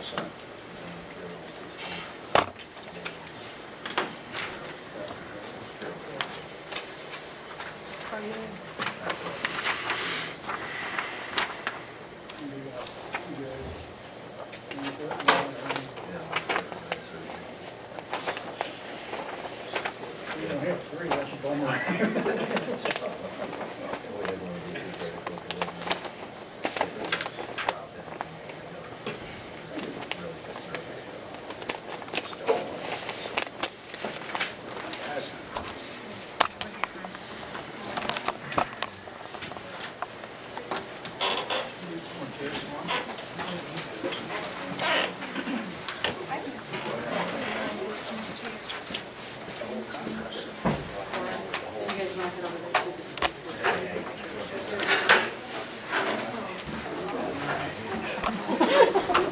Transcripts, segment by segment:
set. You don't have three, that's a bummer.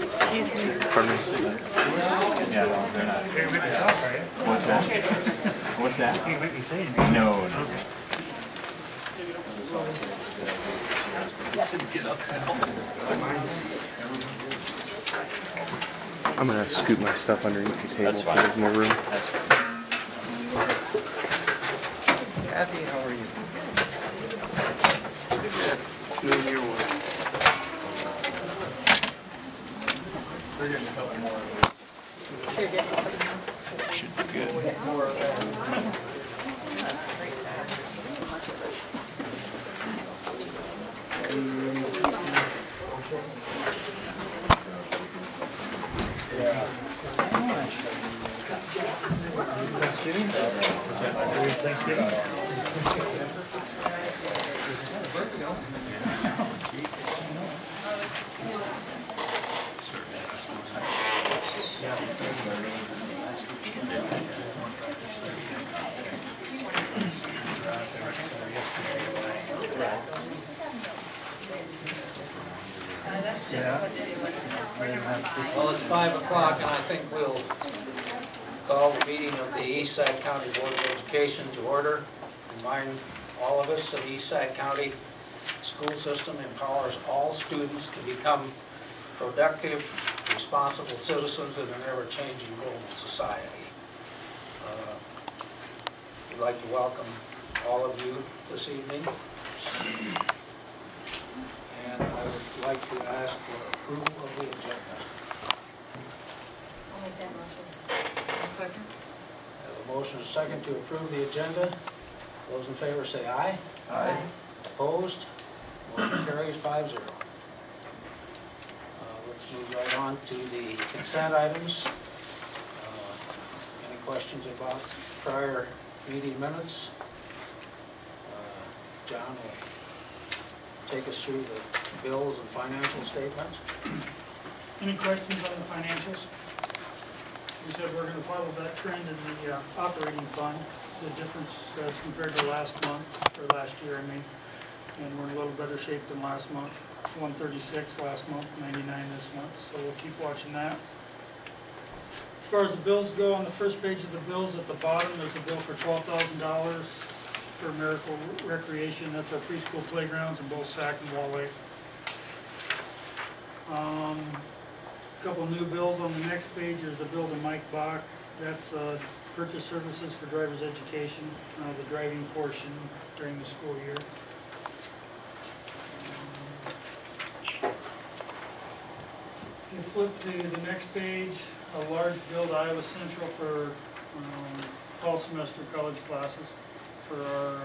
Excuse me. Pardon me? Yeah, no, they're not. You're going to talk, are you? What's that? What's that? You might be saying that. No. Okay. I'm gonna scoop my stuff underneath the table That's so fine. there's more room. That's fine. Kathy, how are you? Doing your work. We're getting a couple more of those. Should get Should be good. Well, it's 5 o'clock, and I think we'll call the meeting of the Eastside County Board of Education to order. Remind all of us that the Eastside County school system empowers all students to become productive, responsible citizens in an ever-changing global society. We'd like to welcome all of you this evening. And I would like to ask for approval of the agenda. I'll make that motion. Second. I have a motion and a second to approve the agenda. Those in favor say aye. Aye. Opposed? Motion carries 5-0. Let's move right on to the consent items. Any questions about prior meeting minutes? John will take us through the bills and financial statements. Any questions on the financials? We said we're going to follow that trend in the operating fund, the difference as compared to last month, or last year, I mean, and we're in a little better shape than last month. 136 last month, 99 this month, so we'll keep watching that. As far as the bills go, on the first page of the bills at the bottom, there's a bill for $12,000 for Miracle Recreation. That's our preschool playgrounds in both Sac and Wall Lake. A couple new bills on the next page. There's a bill to Mike Bach. That's purchase services for driver's education, the driving portion during the school year. If you flip to the next page, a large bill to Iowa Central for fall semester college classes for our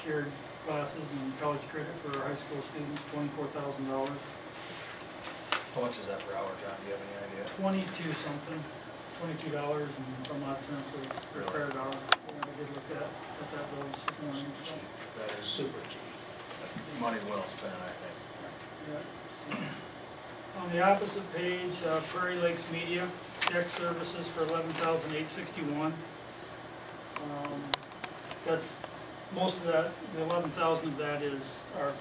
shared classes and college credit for our high school students, $24,000. How much is that per hour, John? Do you have any idea? 22 something, $22 and some odd cents per credit hour. I did look at that bill this morning. So. That is Super cheap. that's money well spent, I think. Yeah. On the opposite page, Prairie Lakes Media, debt services for $11,861. That's most of that. The $11,000 of that is our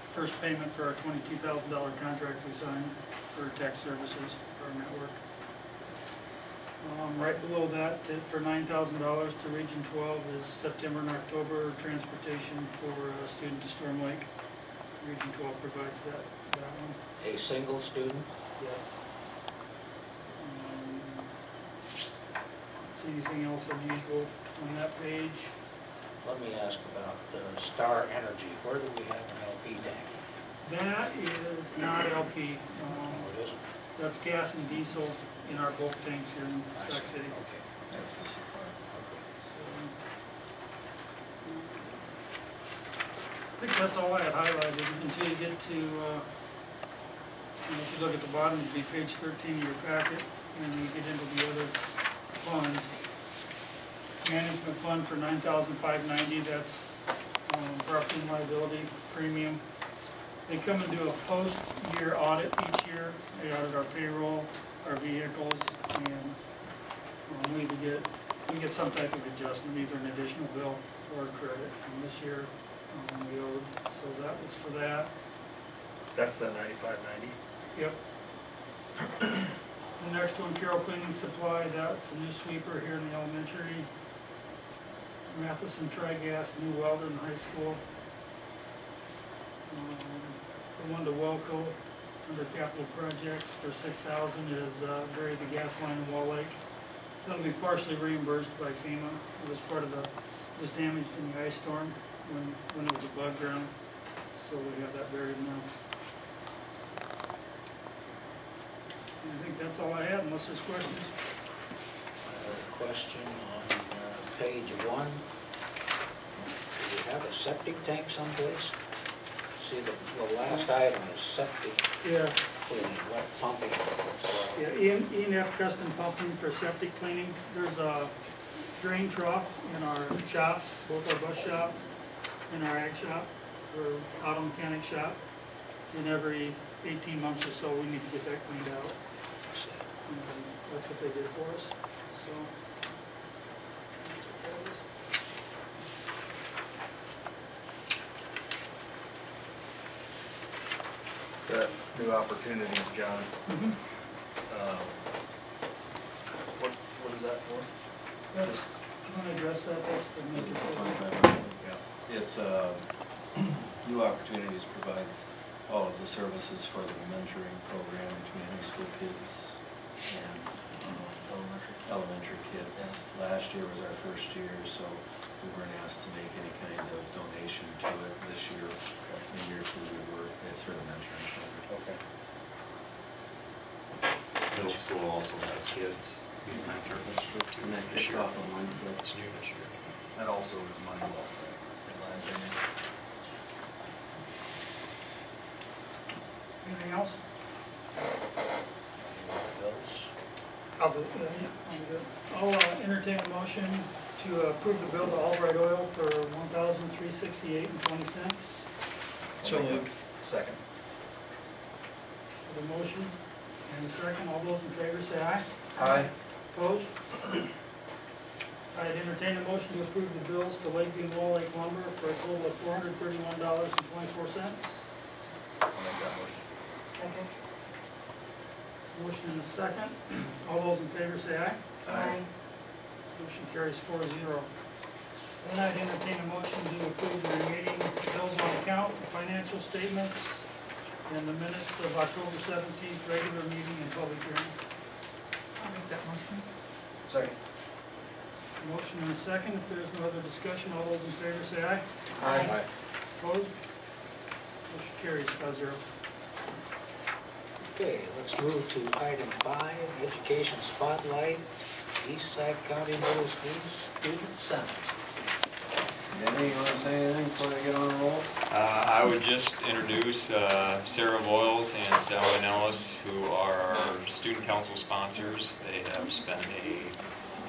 first payment for our $22,000 contract we signed for tech services for our network. Right below that, for $9,000 to Region 12 is September and October transportation for a student to Storm Lake. Region 12 provides that one. A single student? Yes. See anything else unusual on that page? Let me ask about Star Energy. Where do we have an LP tank? That is not LP. Oh, it isn't? That's gas and diesel in our bulk tanks here in I Sac see. City. Okay. That's the supply. I think that's all I had highlighted until you get to, if you look at the bottom, it'd be page 13 of your packet, and then you get into the other funds. Management fund for $9,590, that's property and liability premium. They come and do a post-year audit each year. They audit our payroll, our vehicles, and we get some type of adjustment, either an additional bill or a credit. And this year, we owed, so that was for that. That's the 9590. Yep. The next one, Carroll Cleaning Supply, that's a new sweeper here in the elementary. Matheson Tri-Gas, new welder in high school. The one to Welco, under capital projects for $6,000 is bury the gas line in Wall Lake. That'll be partially reimbursed by FEMA. It was part of it was damaged in the ice storm when it was above ground. So we have that buried now. And I think that's all I have, unless there's questions. I have a question on page 1. Do we have a septic tank someplace? See, the last item is septic Yeah. cleaning, what pumping? Yeah, E&F custom pumping for septic cleaning. There's a drain trough in our shops, both our bus shop and our ag shop, or auto mechanic shop. And every 18 months or so, we need to get that cleaned out. And that's what they did for us, so. that's what that is. The new opportunities, John. What is that for? That's, you want to address that, that's the major program. Yeah. It's New Opportunities provides all of the services for the mentoring program between high school kids and elementary kids. Yeah. Last year was our first year, so we weren't asked to make any kind of donation to it. This year, in year 2, we were. It's for the mentoring program. Okay. Middle school also has kids being mentored. And that This kicked year. off on Wednesday. It's new this year. That also is money well spent, in my opinion. Anything else? Bills? I'll do it. I'll entertain a motion to approve the bill to Albright Oil for $1,368.20. So moved. Second. The motion and a second. All those in favor say aye. Aye. Opposed? I'd entertain a motion to approve the bills to Lakeview and Wall Lake Lumber for a total of $431.24. I'll make that motion. Second. Motion and a second. All those in favor say aye. Aye. Motion carries 4-0. Then I'd entertain a motion to approve the remaining bills on account, the financial statements, and the minutes of October 17th, regular meeting and public hearing. I'll make that motion. Second. Motion and a second. If there's no other discussion, all those in favor say aye. Aye. Opposed? Motion carries 5-0. Okay, let's move to item 5, Education Spotlight, East Sac County Middle School Student Summit. Danny, you want to say anything before I get on a roll? I would just introduce Sarah Voiles and Sally Nellis, who are our student council sponsors. They have spent a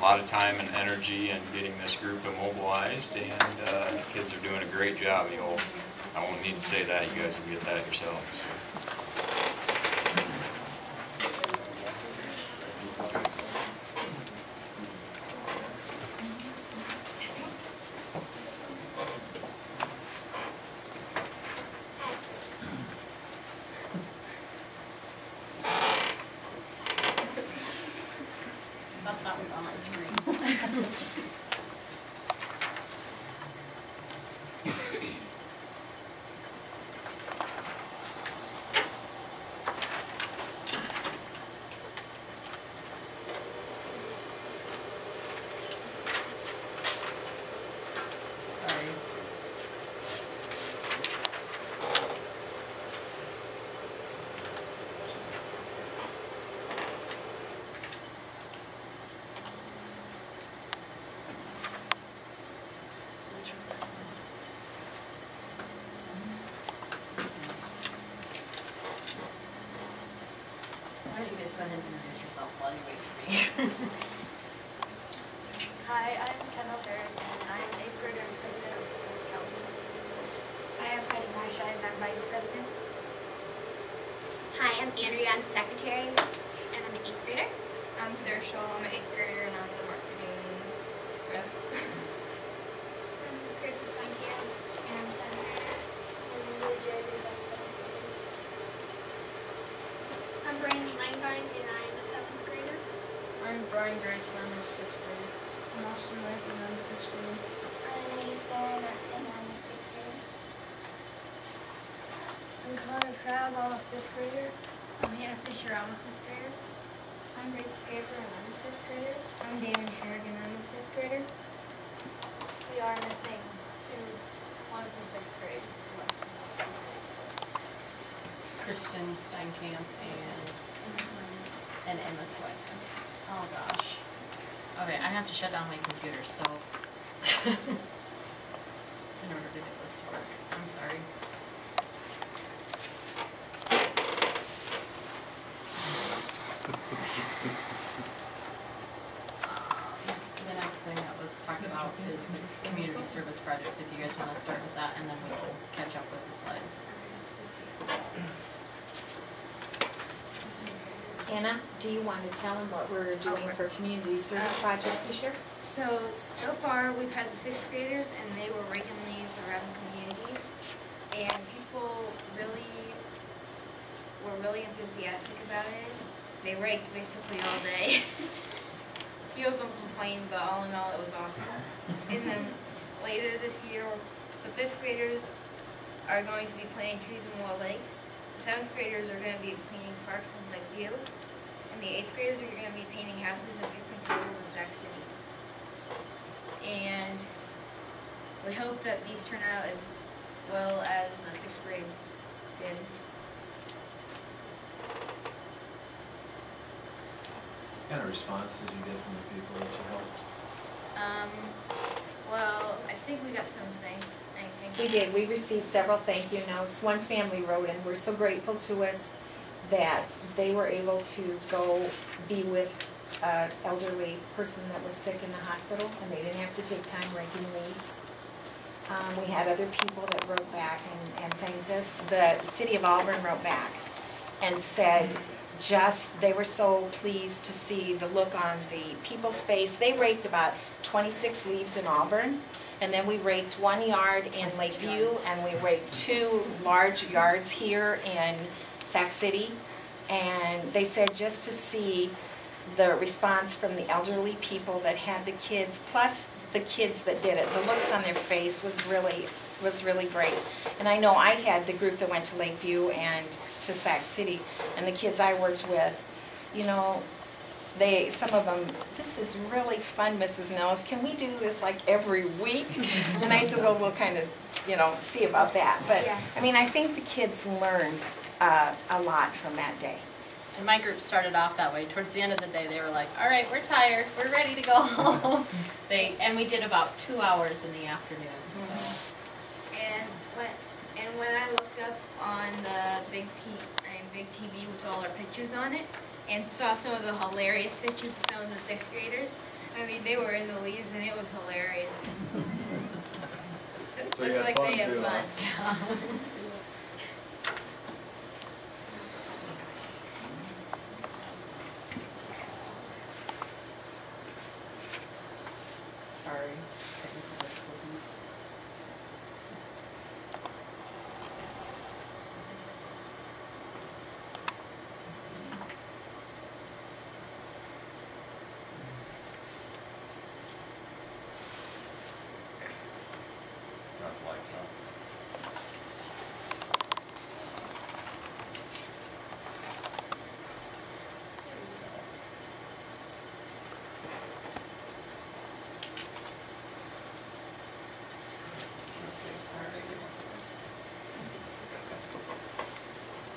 lot of time and energy in getting this group immobilized, and the kids are doing a great job. I won't need to say that, you guys will get that yourselves. That's not what's on my screen. ahead and introduce yourself while you wait for me. Hi, I'm Kendall Barrett, and I'm 8th grader and president of the student council. Hi, I'm Heidi Marsha, and I'm vice president. Hi, I'm Andrea, I'm secretary, and I'm an 8th grader. I'm Sarah Scholl, I'm an 8th grader, and I'm the marketing rep. I'm Chris Sankia, and I'm 7th grader. I'm Lily Jerry, and I'm 7th grader. I'm Brandy Langvine, and I'm a 7th grader. I'm Brian Grace, and I'm a 6th grader. I'm Austin White, and I'm a 6th grader. I'm Easton, and I'm a 6th grader. I'm Connor Crab, I'm a 5th grader. I'm Hannah Fisher, I'm a 5th grader. I'm Grace Draper, and I'm a 5th grader. I'm Damon Harrigan, I'm a 5th grader. We are missing one from 6th grade, one from 7th grade. Christian Steinkamp and Emma Sweater. Oh gosh. Okay, I have to shut down my computer, so in order to get this to work. I'm sorry. The next thing that was talked about is the community service project, if you guys want to start with that, and then we'll catch up with the slides. Anna, do you want to tell them what we're doing for community service projects this year? So far, we've had the 6th graders, and they were raking leaves around the communities, and people were really enthusiastic about it. They raked basically all day. A few of them complained, but all in all, it was awesome. And then later this year, the 5th graders are going to be planting trees in Wall Lake. The 7th graders are going to be cleaning parks in Lakeview, and the 8th graders are going to be painting houses and picnic tables in Sac City. And we hope that these turn out as well as the 6th grade did. What kind of response did you get from the people that you helped? Well, I think we got some thanks. We did. We received several thank you notes. One family wrote, and we're so grateful to us that they were able to go be with an elderly person that was sick in the hospital, and they didn't have to take time raking leaves. We had other people that wrote back and thanked us. The city of Auburn wrote back and said they were so pleased to see the look on the people's face. They raked about 26 leaves in Auburn, and then we raked 1 yard in Lakeview, and we raked 2 large yards here in Sac City. And they said just to see the response from the elderly people that had the kids, plus the kids that did it, the looks on their face was really great. And I know I had the group that went to Lakeview and to Sac City, and the kids I worked with, you know, some of them, this is really fun, Mrs. Nellis. Can we do this like every week? And I said, well, we'll kind of, see about that. But, Yeah. I mean, I think the kids learned a lot from that day. And my group started off that way. Towards the end of the day, they were like, all right, we're tired. We're ready to go home. And we did about 2 hours in the afternoon. So. And when I looked up on the big TV with all our pictures on it, and saw some of the hilarious pictures of some of the 6th graders, I mean, they were in the leaves, and it was hilarious. So you Looked had like they had fun, too, fun. huh? Sorry. Technical difficulties. Got the lights on.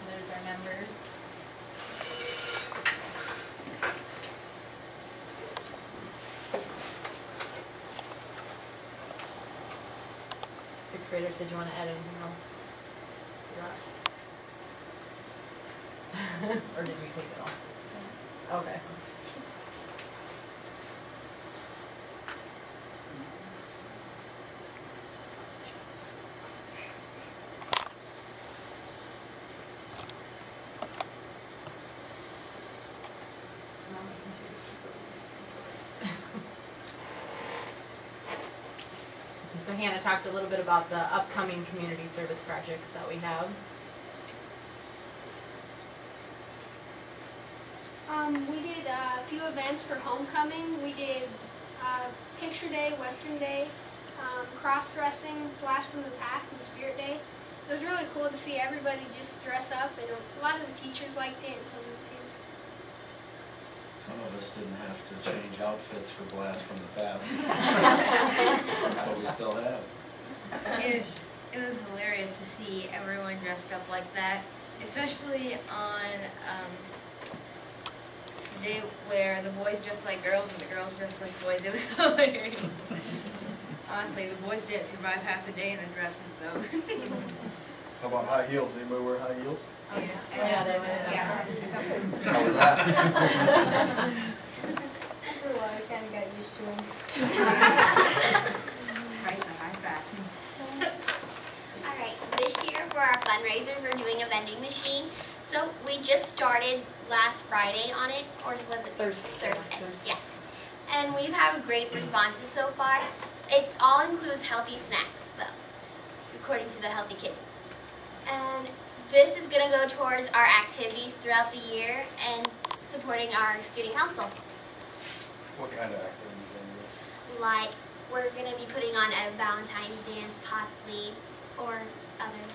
There's our numbers. Sixth graders, did you want to add anything else? Or did we take it all? Okay. So Hannah talked a little bit about the upcoming community service projects that we have. We did a few events for homecoming. We did Picture Day, Western Day, cross-dressing, Blast from the Past, and Spirit Day. It was really cool to see everybody just dress up, and a lot of the teachers liked it, and some of the kids. Some of us didn't have to change outfits for Blast from the Past. But we still have. It was hilarious to see everyone dressed up like that, especially on the day where the boys dressed like girls and the girls dressed like boys. It was hilarious. Honestly, the boys didn't survive half the day in their dresses though. How about high heels? Anybody wear high heels? Oh yeah. Yeah, they did. Yeah. How was that? After a while, I kind of got used to them. Right, the high fashion. Alright, so this year for our fundraiser, we're doing a vending machine. So we just started last Friday on it, or was it Thursday. Thursday, yeah. And we've had great responses so far. It all includes healthy snacks, though, according to the Healthy Kids. And this is going to go towards our activities throughout the year and supporting our student council. What kind of activities are you doing? Like, we're going to be putting on a Valentine's dance, possibly, or others.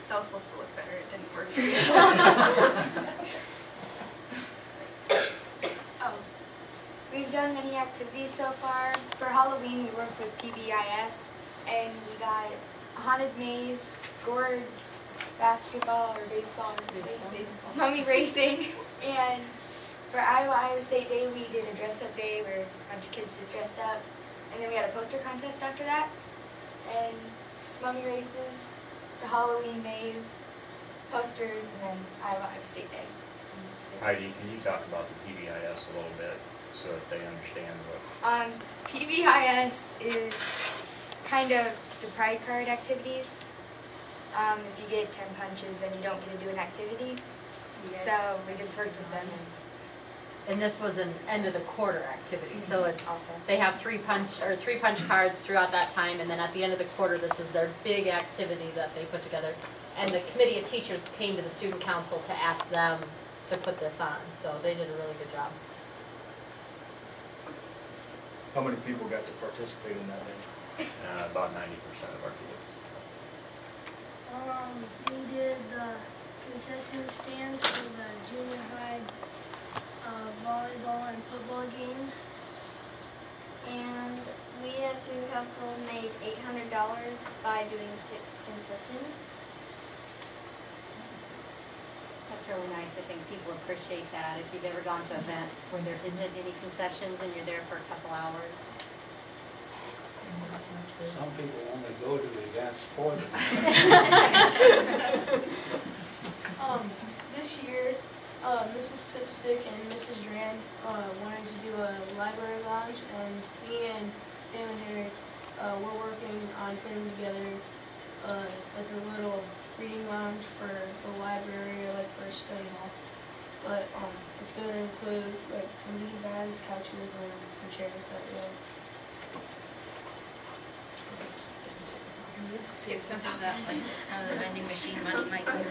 That was supposed to look better. It didn't work. We've done many activities so far. For Halloween, we worked with PBIS, and we got a haunted maze, gourd, basketball or baseball, mummy racing, and for Iowa State Day, we did a dress-up day where a bunch of kids just dressed up, and then we had a poster contest after that, and it's mummy races, the Halloween maze, posters, and then Iowa State Day. Heidi, can you talk about the PBIS a little bit so that they understand what? PBIS is kind of the pride card activities. If you get 10 punches, then you don't get to do an activity. So we just worked with them. And this was an end of the quarter activity, so it's, Also. they have three punch cards throughout that time, and then at the end of the quarter, this was their big activity that they put together. And the committee of teachers came to the student council to ask them to put this on, so they did a really good job. How many people got to participate in that day? About 90% of our kids. We did the concession stands for the junior high volleyball and football games. And we as student council made $800 by doing 6 concessions. That's really nice. I think people appreciate that. If you've ever gone to an event where there isn't any concessions and you're there for a couple hours. Some people only go to events for them. This year, Mrs. Pitstick and Mrs. Rand wanted to do a library lounge, and me and Dan and Eric we're working on putting together like a little reading lounge for the library or like for a study hall. But it's going to include like some bean bags, couches, and some chairs that we have. It's something that like some of the vending machine money might go to.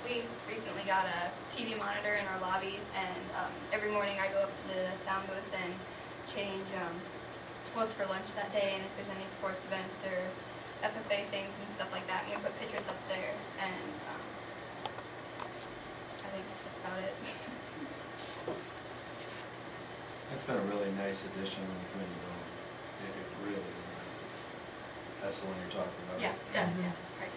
We recently got a TV monitor in our lobby, and every morning I go up to the sound booth and change what's for lunch that day, and if there's any sports events or FFA things and stuff like that. I'm going to put pictures up there, and I think that's about it. It's been a really nice addition to the community room. It really is. That's the one you're talking about. Yeah, yeah, right.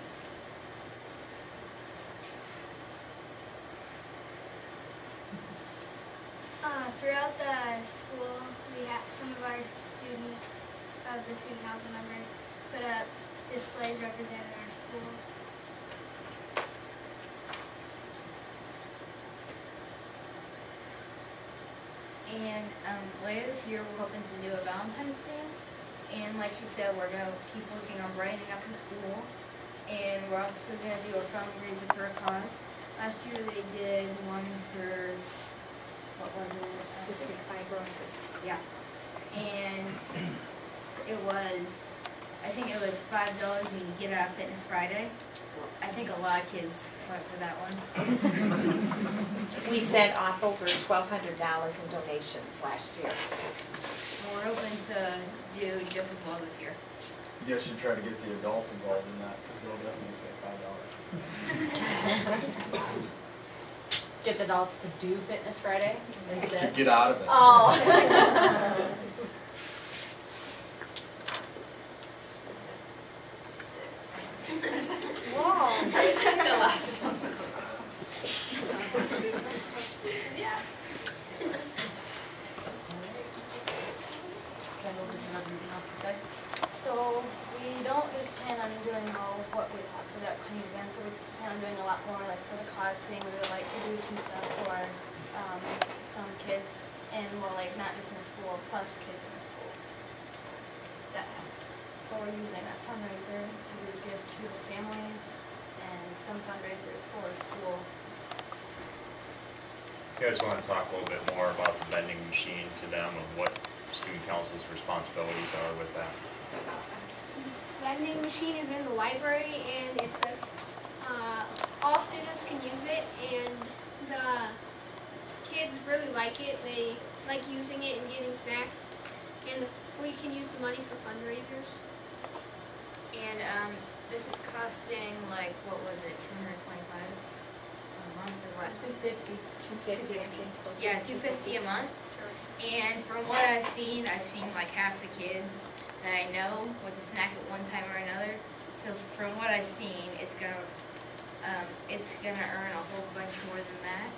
Throughout the school, we had some of our students of the student council members put up displays representing our school. And later this year, we're hoping to do a Valentine's dance. And like you said, we're going to keep working on brightening up the school. And we're also going to do a fundraiser for a cause. Last year they did one for, what was it? Cystic fibrosis. Yeah. And it was, I think it was $5 and you get out Fitness Friday. I think a lot of kids went for that one. We sent off over $1,200 in donations last year. And we're hoping to do just as well this year. You guys should try to get the adults involved in that, because they'll definitely pay $5. Get the adults to do Fitness Friday instead? To get out of it. Oh. Wow. The last one. Yeah. So we don't just plan on doing all what we have for the upcoming event, but we plan on doing a lot more, like for the cause thing. We would like to do some stuff for some kids, and more like not just in the school, plus kids in the school. That happens. So we're using that fundraiser to give to the families, and some fundraisers for school. You guys want to talk a little bit more about the vending machine to them and what student council's responsibilities are with that? Vending machine is in the library, and it says all students can use it, and the kids really like it. They like using it and getting snacks, and we can use the money for fundraisers. And this is costing like, what was it, $225 a month or what? $250. Yeah, $250 a month. And from what I've seen like half the kids that I know with a snack at one time or another. So from what I've seen, it's gonna earn a whole bunch more than that.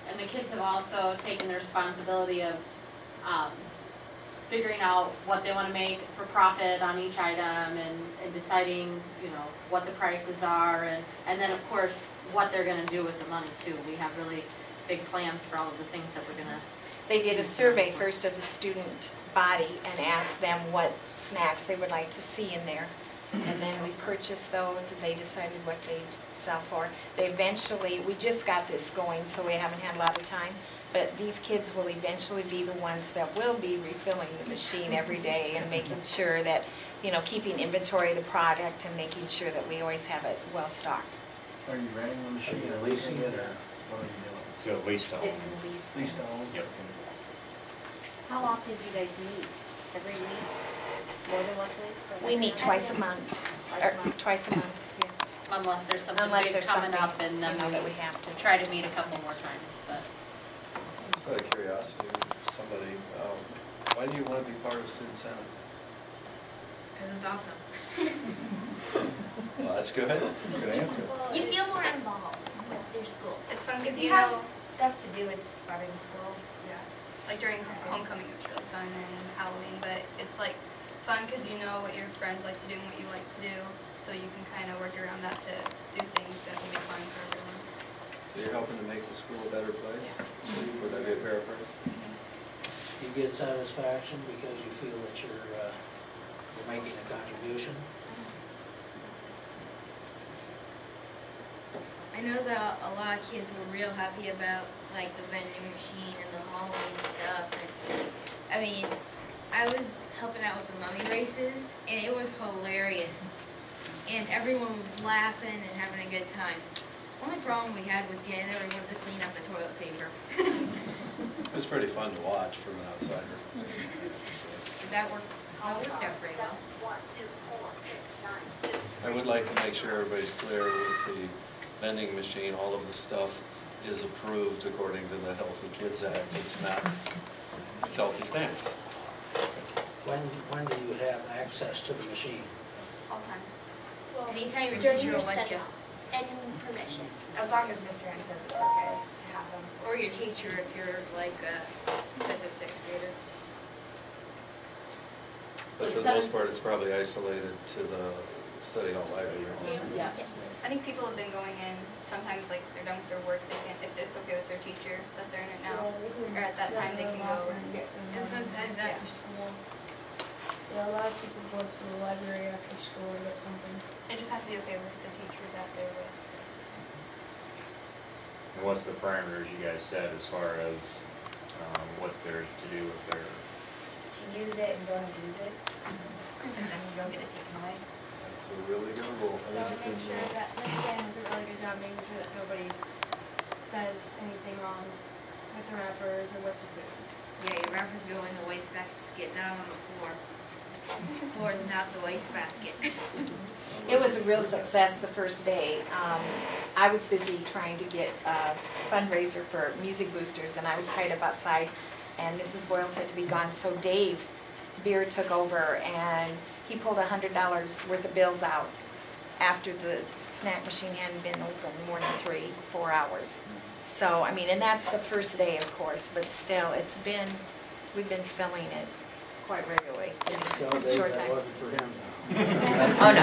And the kids have also taken the responsibility of figuring out what they want to make for profit on each item, and deciding, you know, what the prices are, and then of course what they're going to do with the money too. We have really big plans for all of the things that we're going to. They did a survey first of the student body and asked them what snacks they would like to see in there. And then we purchased those, and they decided what they'd sell for. They eventually, we just got this going, so we haven't had a lot of time, but these kids will eventually be the ones that will be refilling the machine every day and making sure that, you know, keeping inventory of the product and making sure that we always have it well stocked. Are you renting the machine or leasing it, or what are you doing? It's a lease to own. It's a lease. Lease to own? Yep. How often do you guys meet? Every week? More than once a week? We meet twice a month, or twice a month, yeah. Unless there's something Unless big there's coming something, up, and then you know, that we have to. try to meet a couple more times. But Just out of curiosity, somebody, why do you want to be part of Student Senate? Because it's awesome. Well, that's good. Good answer. You feel more involved with your school. It's fun because If you you have know, stuff to do, it's fun in school. yeah, like during homecoming it's really fun, and Halloween, but it's like fun because you know what your friends like to do and what you like to do, so you can kind of work around that to do things that will be fun for everyone. So you're helping to make the school a better place? Would that be a paraphrase? You get satisfaction because you feel that you're making a contribution. I know that a lot of kids were real happy about like the vending machine and the Halloween stuff. And, I mean, I was helping out with the mummy races, and it was hilarious. And everyone was laughing and having a good time. The only problem we had was getting everyone to clean up the toilet paper. It was pretty fun to watch from an outsider. That worked out pretty well. I would like to make sure everybody's clear with the vending machine, all of the stuff is approved according to the Healthy Kids Act. It's not, it's healthy snacks. When do you have access to the machine? All the time. Well, Anytime your during teacher your will let study you. and permission. as long as Mr. N says it's okay to have them. Or your teacher if you're like a 5th or 6th grader. But for the most part, it's probably isolated to the study hall library. Yeah. I think people have been going in, sometimes like they're done with their work, they can, if it's okay with their teacher, that they're in it now, or at that time they can go. And sometimes after school. Yeah, a lot of people go to the library after school to get something. It just has to be okay with the teacher that they're with. And what's the parameters you guys set as far as what they're to do with their? To use it and don't abuse it. And then you don't get it taken away. That's a really good rule. Don't make sure that Miss Dan does a really good job making sure that nobody does anything wrong with the wrappers or with the food. Yeah, your wrappers go in the wastebasket, not on the floor. The floor is not the wastebasket. It was a real success the first day. I was busy trying to get a fundraiser for music boosters, and I was tied up outside, and Mrs. Boyles had to be gone, so Dave Beard took over, and he pulled $100 worth of bills out after the snack machine hadn't been open more than 3-4 hours. So, I mean, and that's the first day, of course, but still, we've been filling it quite regularly in this short time. For him. Oh, no.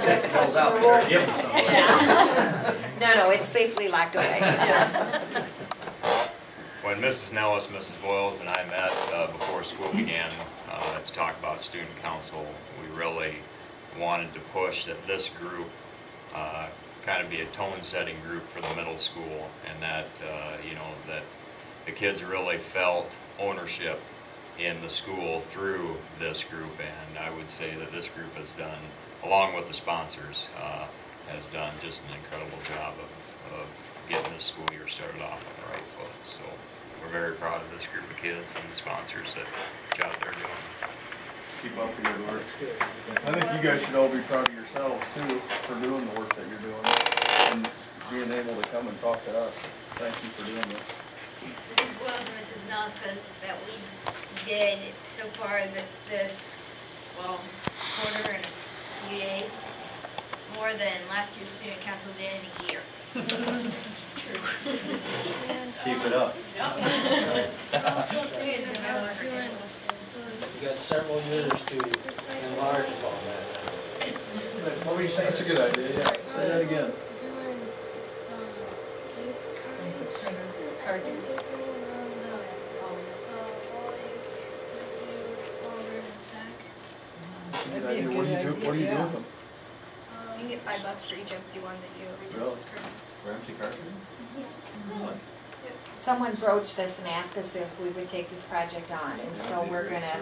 That's held out there, give him some. Yeah. No, it's safely locked away. When Mrs. Nellis, Mrs. Boyles, and I met before school began to talk about student council, we really wanted to push that this group kind of be a tone-setting group for the middle school, and that that the kids really felt ownership in the school through this group. And I would say that this group has done, along with the sponsors, has done just an incredible job of getting this school year started off on the right foot. So we're very proud of this group of kids and the sponsors that job they're doing. Keep up the good work. I think you guys should all be proud of yourselves too for doing the work that you're doing and being able to come and talk to us. Thank you for doing this. Mrs. Wells and Mrs. Nellis says that we did so far this quarter in a few days, more than last year's student council did in a year. Keep it up. We got several years to enlarge all that. What were you saying? That's a good idea, yeah. Say that again. That's a good idea. What do you do with them? You can get $5 for each empty one that you Really? just screw. For empty cartridges? Really? Someone broached us and asked us if we would take this project on, and so we're gonna,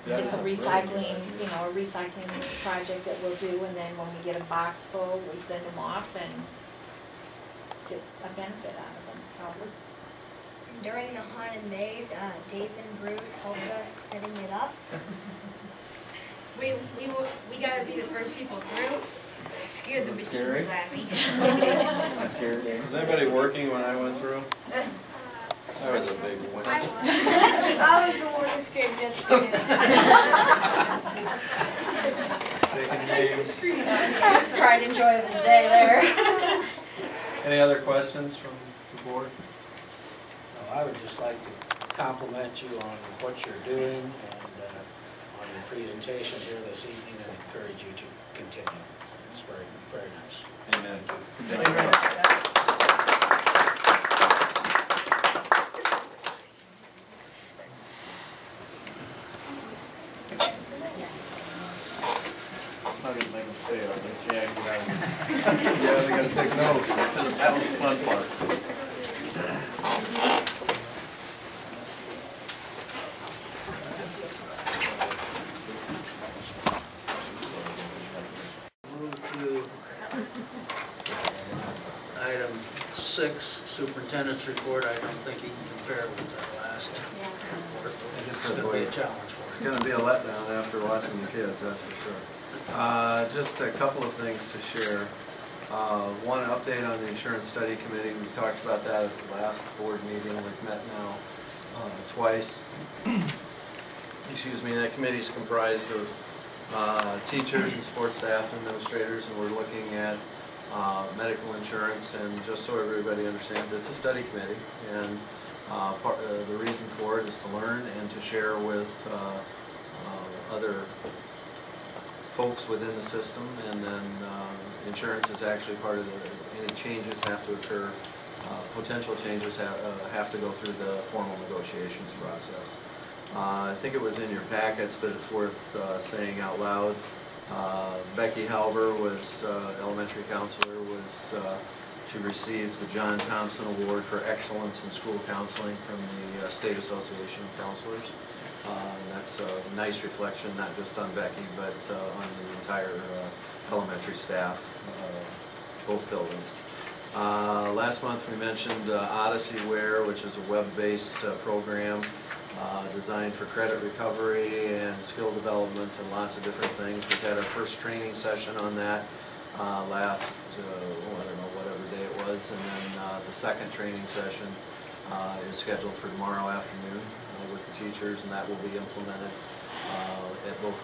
it's a recycling, a recycling project that we'll do, and then when we get a box full, we send them off and get a benefit out of them, so. During the haunted maze, Dave and Bruce helped us setting it up. We gotta be the first people through. It scared the Scary? bejesus out of me. That's scary. Was anybody working when I went through? I was a big winner. I was the one who scared yesterday. Taking names. Pride and joy of his day there. Any other questions from the board? I would just like to compliment you on what you're doing and on your presentation here this evening, and encourage you to continue. It's very, very nice. Amen. Thank you very much. I'm not gonna make them stay, are they? Yeah, yeah, they gotta take notes. That was the fun part. Move to item 6, Superintendent's report. I don't think you can compare it with that last report. It's going to be a challenge for It's you. going to be a letdown after watching the kids, that's for sure. Just a couple of things to share. One update on the Insurance Study Committee. We talked about that at the last board meeting. We've met now twice. Excuse me, that committee is comprised of teachers and support staff administrators, and we're looking at medical insurance. And just so everybody understands, it's a study committee, and the reason for it is to learn and to share with other folks within the system, and then insurance is actually part of any changes have to occur. Potential changes have to go through the formal negotiations process. I think it was in your packets, but it's worth saying out loud. Becky Halber was elementary counselor. She received the John Thompson Award for Excellence in School Counseling from the State Association of Counselors. And that's a nice reflection, not just on Becky, but on the entire elementary staff, both buildings. Last month we mentioned Odyssey Wear, which is a web-based program designed for credit recovery and skill development and lots of different things. We've had our first training session on that last, I don't know, whatever day it was, and then the second training session is scheduled for tomorrow afternoon with the teachers, and that will be implemented at both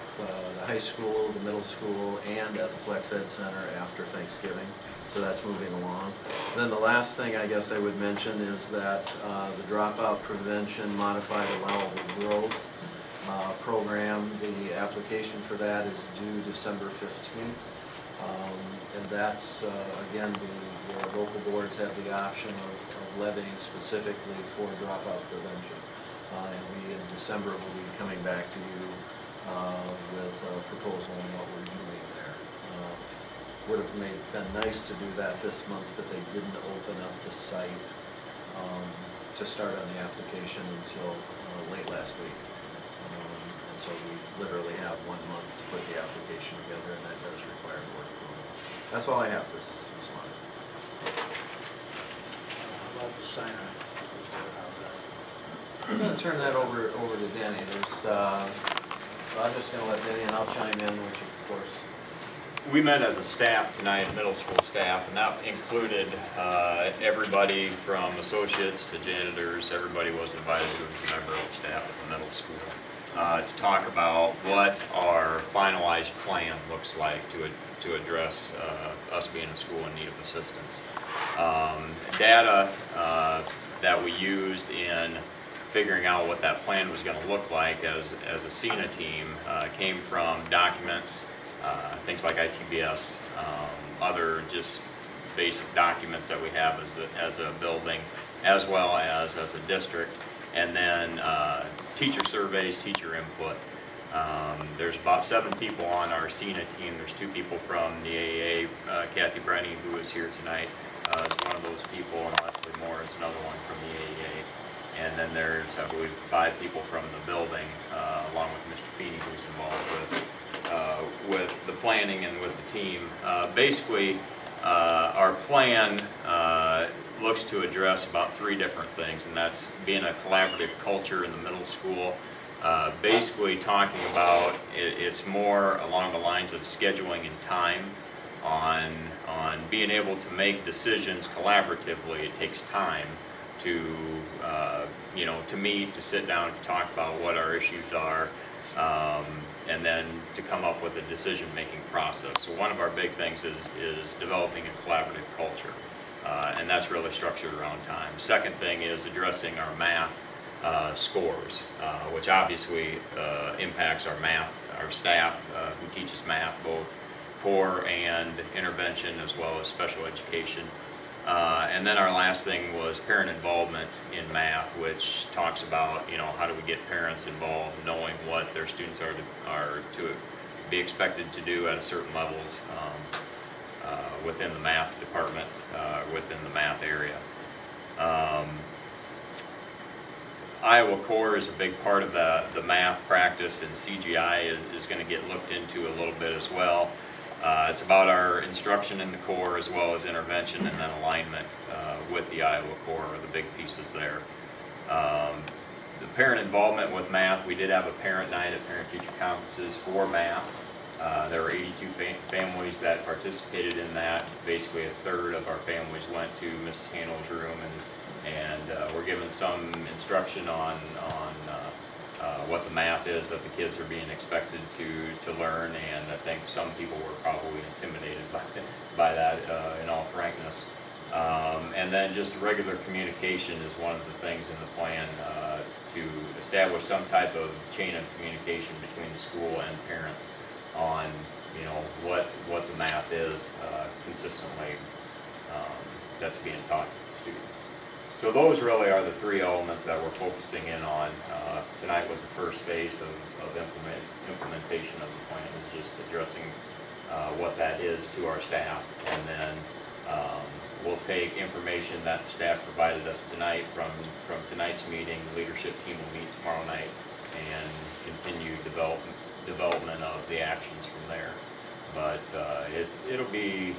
the high school, the middle school, and at the Flex Ed Center after Thanksgiving. So that's moving along. And then the last thing I guess I would mention is that the Dropout Prevention Modified Allowable Growth program, the application for that is due December 15th. And that's, again, the local boards have the option of levying specifically for dropout prevention. And we, in December, will be coming back to you with a proposal on what we're doing there. Would have been nice to do that this month, but they didn't open up the site to start on the application until late last week. And so we literally have 1 month to put the application together, and that does require board approval. That's all I have this month. I'd love to sign it. I'm going to turn that over to Danny. I'm just going to let Danny, and I'll chime in, which of course. We met as a staff tonight, middle school staff, and that included everybody from associates to janitors. Everybody was invited who was a member of staff at the middle school to talk about what our finalized plan looks like to address us being a school in need of assistance. Data that we used in figuring out what that plan was going to look like as a CENA team came from documents, things like ITBS, other just basic documents that we have as a building, as well as a district, and then teacher surveys, teacher input. There's about 7 people on our CENA team. There's 2 people from the AAA, Kathy Brenny, who is here tonight, is one of those people, and Leslie Moore is another one from the AAA. And then there's, I believe, 5 people from the building, along with Mr. Feeney, who's involved with the planning and with the team. Basically, our plan looks to address about 3 different things, and that's being a collaborative culture in the middle school. Basically talking about, it's more along the lines of scheduling and time on being able to make decisions collaboratively. It takes time to to meet, to sit down, to talk about what our issues are, and then to come up with a decision-making process. So one of our big things is developing a collaborative culture, and that's really structured around time. Second thing is addressing our math scores, which obviously impacts our staff who teaches math, both core and intervention, as well as special education. And then our last thing was parent involvement in math, which talks about, how do we get parents involved, knowing what their students are to be expected to do at certain levels within the math department, within the math area. Iowa Core is a big part of the math practice, and CGI is going to get looked into a little bit as well. It's about our instruction in the core as well as intervention and then alignment with the Iowa Core are the big pieces there. The parent involvement with math, we did have a parent night at parent-teacher conferences for math. There were 82 families that participated in that. Basically, 1/3 of our families went to Mrs. Handel's room and we're given some instruction on what the math is that the kids are being expected to learn, and I think some people were probably intimidated by that, in all frankness. And then just regular communication is one of the things in the plan to establish establish some type of chain of communication between the school and parents on, you know, what the math is consistently that's being taught to the students. So those really are the three elements that we're focusing in on. Tonight was the first phase of implementation of the plan, is just addressing what that is to our staff, and then we'll take information that the staff provided us tonight from tonight's meeting. The leadership team will meet tomorrow night and continue development of the actions from there. But it'll be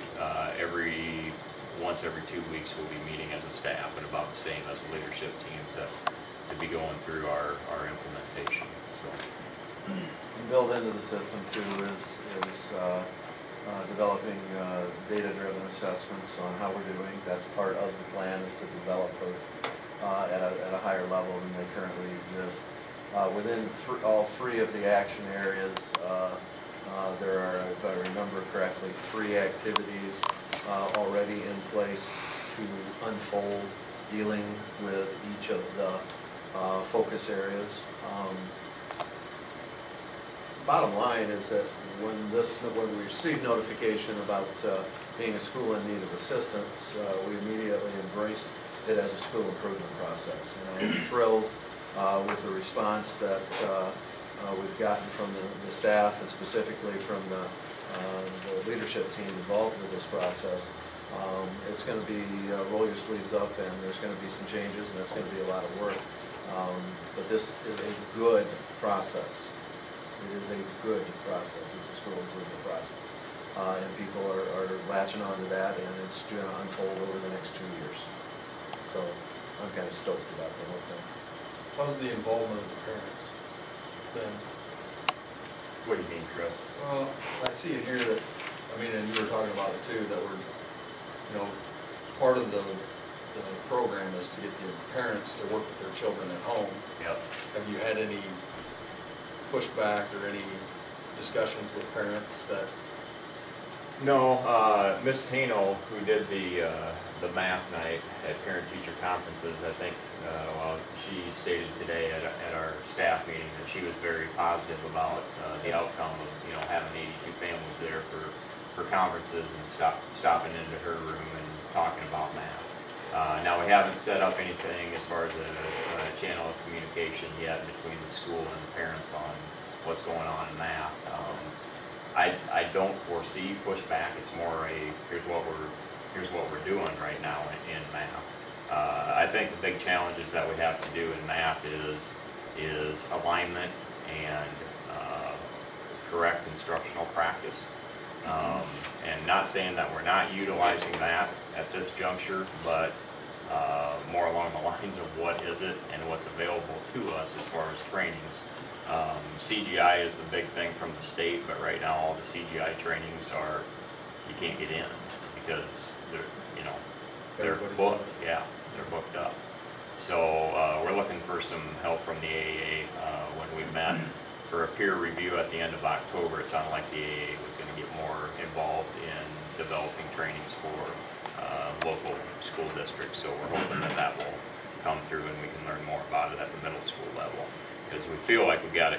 once every 2 weeks we'll be meeting as a staff, and about the same as the leadership team to be going through our implementation. So. Built into the system too is developing data-driven assessments on how we're doing. That's part of the plan, is to develop those at a higher level than they currently exist. Within all three of the action areas, there are, if I remember correctly, 3 activities already in place to unfold, dealing with each of the focus areas. Bottom line is that when we received notification about being a school in need of assistance, we immediately embraced it as a school improvement process. And I'm thrilled with the response that we've gotten from the staff, and specifically from the leadership team involved with this process. It's going to be roll your sleeves up, and there's going to be some changes, and it's going to be a lot of work. But this is a good process. It is a good process. It's a school improvement process. And people are latching onto that, and it's going to unfold over the next 2 years. So I'm kind of stoked about the whole thing. How's the involvement of the parents then? What do you mean, Chris? Well, I see it here that, I mean, and you were talking about it too, that we're, you know, part of the program is to get the parents to work with their children at home. Yep. Have you had any pushback or any discussions with parents that? No, Mrs. Hano, who did the math night at parent-teacher conferences, I think, she stated today at our staff meeting that she was very positive about the outcome of, you know, having 82 families there for conferences and stopping into her room and talking about math. Now, we haven't set up anything as far as a channel of communication yet between the school and the parents on what's going on in math. I don't foresee pushback. It's more here's what we're doing right now in math. I think the big challenges that we have to do in math is alignment and correct instructional practice. And not saying that we're not utilizing that at this juncture, but more along the lines of what is it and what's available to us as far as trainings. CGI is the big thing from the state, but right now all the CGI trainings you can't get in because they're booked. Yeah, they're booked up. So we're looking for some help from the AAA. When we met for a peer review at the end of October, it sounded like the AAA was going to get more involved in developing trainings for local school districts. So we're hoping that will come through and we can learn more about it at the middle school level, because we feel like we've got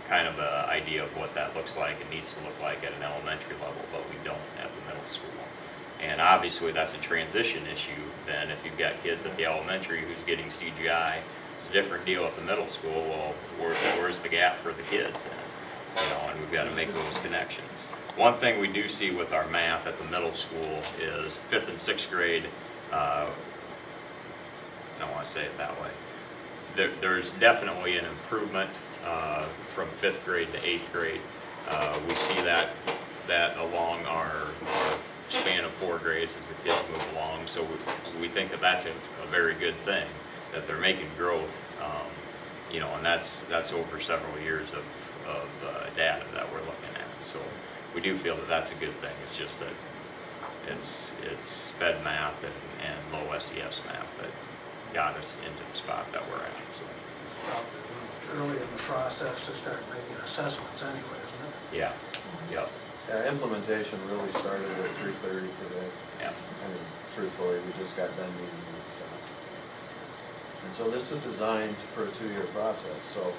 kind of an idea of what that looks like and needs to look like at an elementary level, but we don't at the middle school. And obviously that's a transition issue than if you've got kids at the elementary who's getting CGI. It's a different deal at the middle school. Well, where's the gap for the kids then? And we've got to make those connections. One thing we do see with our math at the middle school is 5th and 6th grade, I don't want to say it that way. There's definitely an improvement from 5th grade to 8th grade. We see that along our span of 4 grades as the kids move along. So we think that that's a very good thing, that they're making growth, and that's over several years of data that we're looking at. So we do feel that that's a good thing. It's just that it's sped math and low SES math that got us into the spot that we're at. So Early in the process to start making assessments anyway, isn't it? Yeah. Yep. Implementation really started at 3:30 today. Yeah. I mean, truthfully, we just got done meeting and stuff. And so this is designed for a 2-year process, so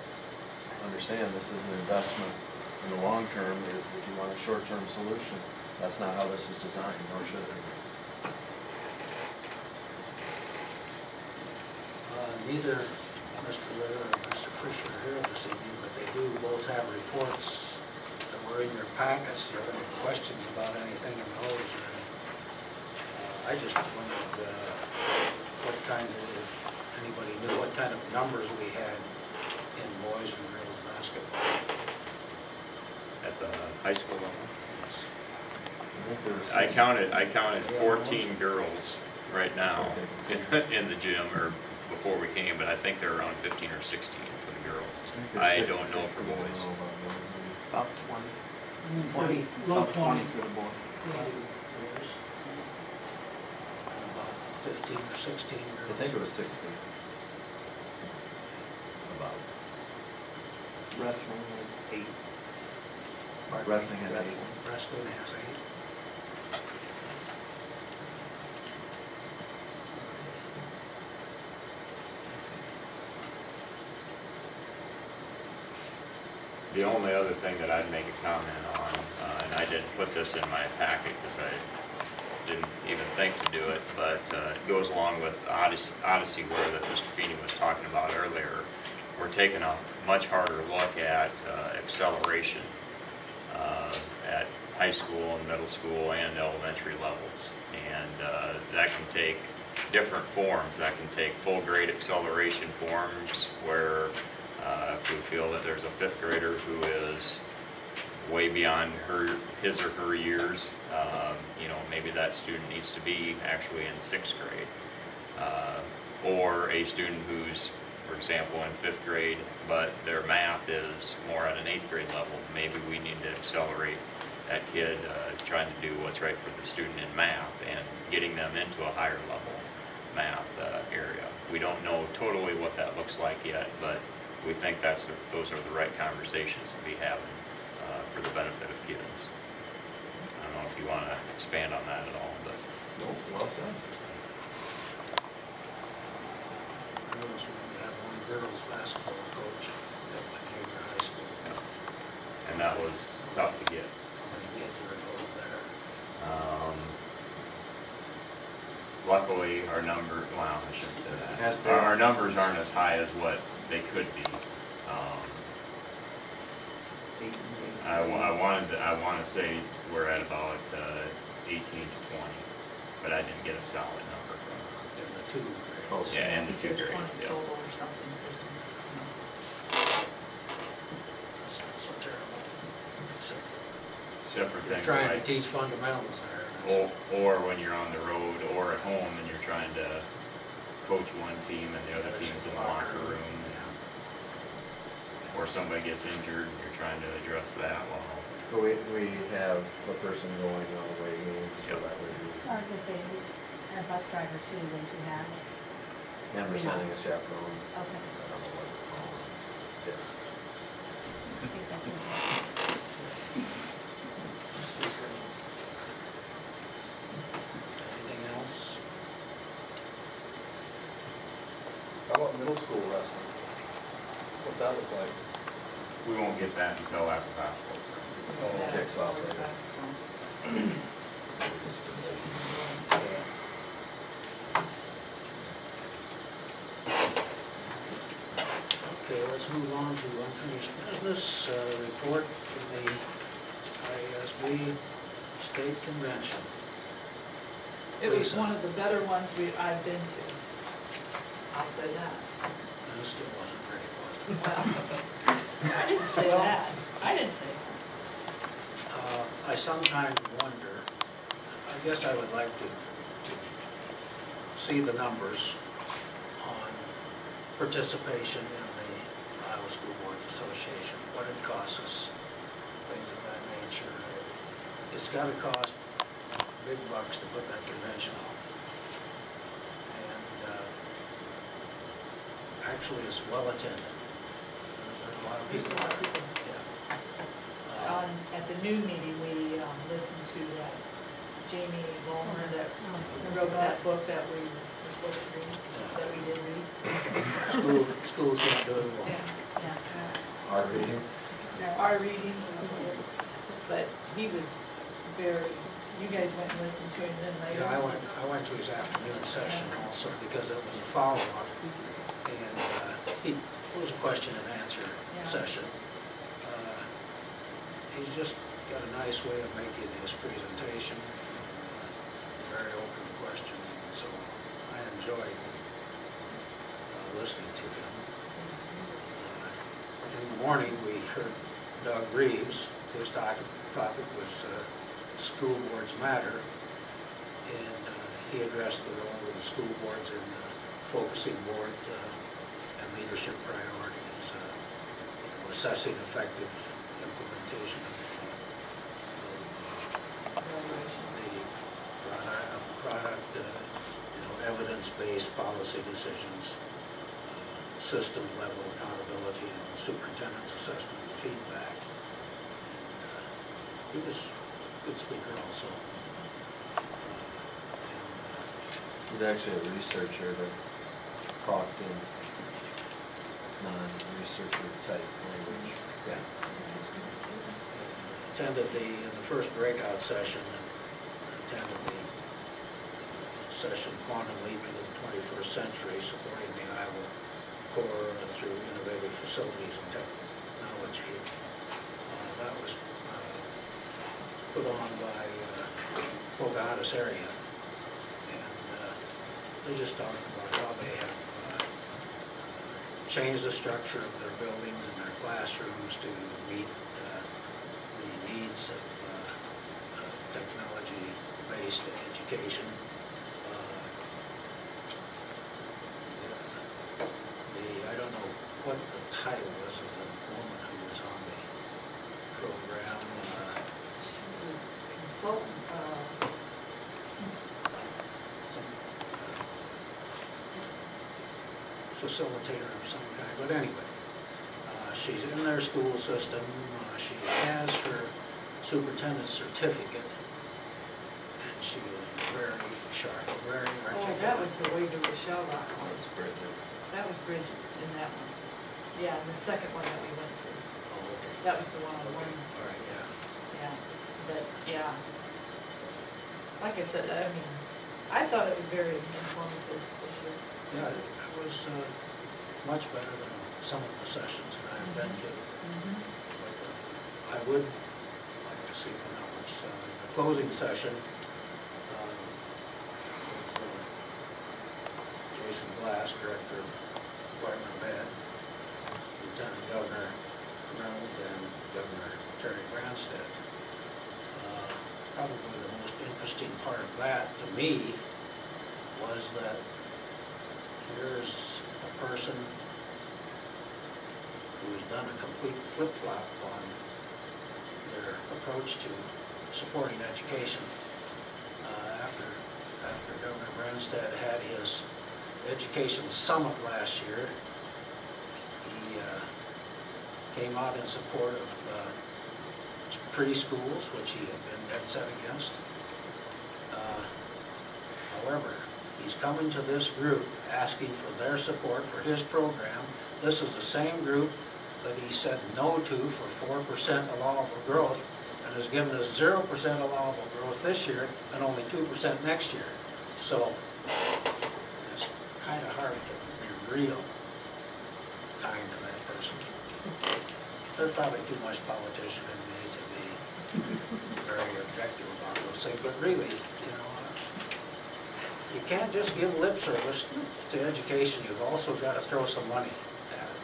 understand this is an investment in the long term. If you want a short-term solution, that's not how this is designed, nor should it be. Neither Mr. Ritter or Mr. Fisher are here this evening, but they do both have reports that were in your packets. Do you have any questions about anything in those? Or I just wondered what kind of, if anybody knew what kind of numbers we had in boys and girls basketball. At the high school level? I counted 14 girls right now in the gym, or before we came, but I think they're around 15 or 16 for the girls. I don't know for boys. About 20. 40, low About 20 20. for the boy. About 15 or 16 girls. I think it was 16. About. Wrestling is 8. Wrestling has 8. Wrestling has 8. The only other thing that I'd make a comment on, and I didn't put this in my packet because I didn't even think to do it, but it goes along with Odyssey Wear that Mr. Feeney was talking about earlier. We're taking a much harder look at acceleration at high school and middle school and elementary levels. And that can take different forms. That can take full grade acceleration forms where if we feel that there's a 5th grader who is way beyond his or her years, maybe that student needs to be actually in 6th grade. Or a student who's, for example, in 5th grade, but their math is more at an 8th grade level. Maybe we need to accelerate that kid trying to do what's right for the student in math and getting them into a higher level math area. We don't know totally what that looks like yet, but we think those are the right conversations to be having for the benefit of kids. I don't know if you want to expand on that at all, but. No, well said. I noticed we have one girls basketball coach at the junior high school. And that was tough to get. How many kids are enrolled there? Luckily, our number, well, I shouldn't say Yes, that. they are. Our numbers aren't as high as what they could be. I want to say we're at about 18 to 20, but I didn't get a solid number from In the 2 grades. Yeah, and the 2 grades. Yeah. That's not so terrible. Except for You're things trying to like, teach fundamentals there. or when you're on the road or at home and you're trying to coach one team and the other team's in the locker room. Or somebody gets injured and you're trying to address that well. So we have a person going on the way games, so that way I was gonna say, a bus driver too, don't you have? and we're sending a chaperone. Okay. I don't know what to call it. Yeah. I think that's important. Anything else? How about middle school wrestling? What's that look like? We won't get that until after basketball. Oh, kicks off later. Okay, let's move on to unfinished business, report from the ISB State Convention. It was Lisa. one of the better ones I've been to. I'll say that. It still wasn't great, was it? Well, I didn't say that. I didn't say that. I sometimes wonder, I guess I would like to see the numbers on participation in the Iowa School Boards Association, what it costs us, things of that nature. It's gotta cost big bucks to put that convention on. And actually it's well attended. There's a lot of people there. At the noon meeting, we listened to Jamie Vollmer that wrote that book that we were supposed to read, that we did read. School's been doing well. Our reading. Our reading, but he was very, you guys went and listened to him then later. Yeah, I went to his afternoon session also because it was a follow-up, and it was a question and answer session. He's just got a nice way of making his presentation, very open to questions, and so I enjoyed listening to him. In the morning, we heard Doug Reeves. His topic was school boards matter, and he addressed the role of the school boards in focusing board and leadership priorities, assessing effective implementation of the product, evidence-based policy decisions, system level accountability, and superintendent's assessment and feedback. He was a good speaker also. He's actually a researcher that talked in non-researcher type language. Yeah. Attended in the first breakout session, attended the session Quantum Leap into the 21st Century, supporting the Iowa Corps through innovative facilities and technology. That was put on by Pocahontas area, and they just talked about how they have changed the structure of their buildings and their classrooms to meet the needs of technology-based education. I don't know what the title was of the woman who was on the program. Consultant, facilitator of some kind, but anyway, she's in their school system. She has her superintendent's certificate, and she was very sharp, very articulate. oh, that was the way to Rochelle Rock. That was Bridget. That was Bridget in that one. Yeah, and the second one that we went to. Oh, okay. That was the one on the one. All right, yeah. Yeah, but, yeah. Like I said, I mean, I thought it was very informative this year. Yeah, it was much better than some of the sessions that I've been to. But I would like to see the numbers. The closing session was Jason Glass, Director of Department of Ed, Lieutenant Governor Reynolds, and Governor Terry Branstad. Probably the most interesting part of that to me was that here's a person who's done a complete flip-flop on their approach to supporting education. After Governor Branstad had his education summit last year, he came out in support of preschools, which he had been dead set against. However, he's coming to this group asking for their support for his program. This is the same group that he said no to for 4% allowable growth, and has given us 0% allowable growth this year and only 2% next year. So it's kind of hard to be real kind to that person. There's probably too much politician in me to be very objective about those things, but really, you know, you can't just give lip service to education. You've also got to throw some money at it.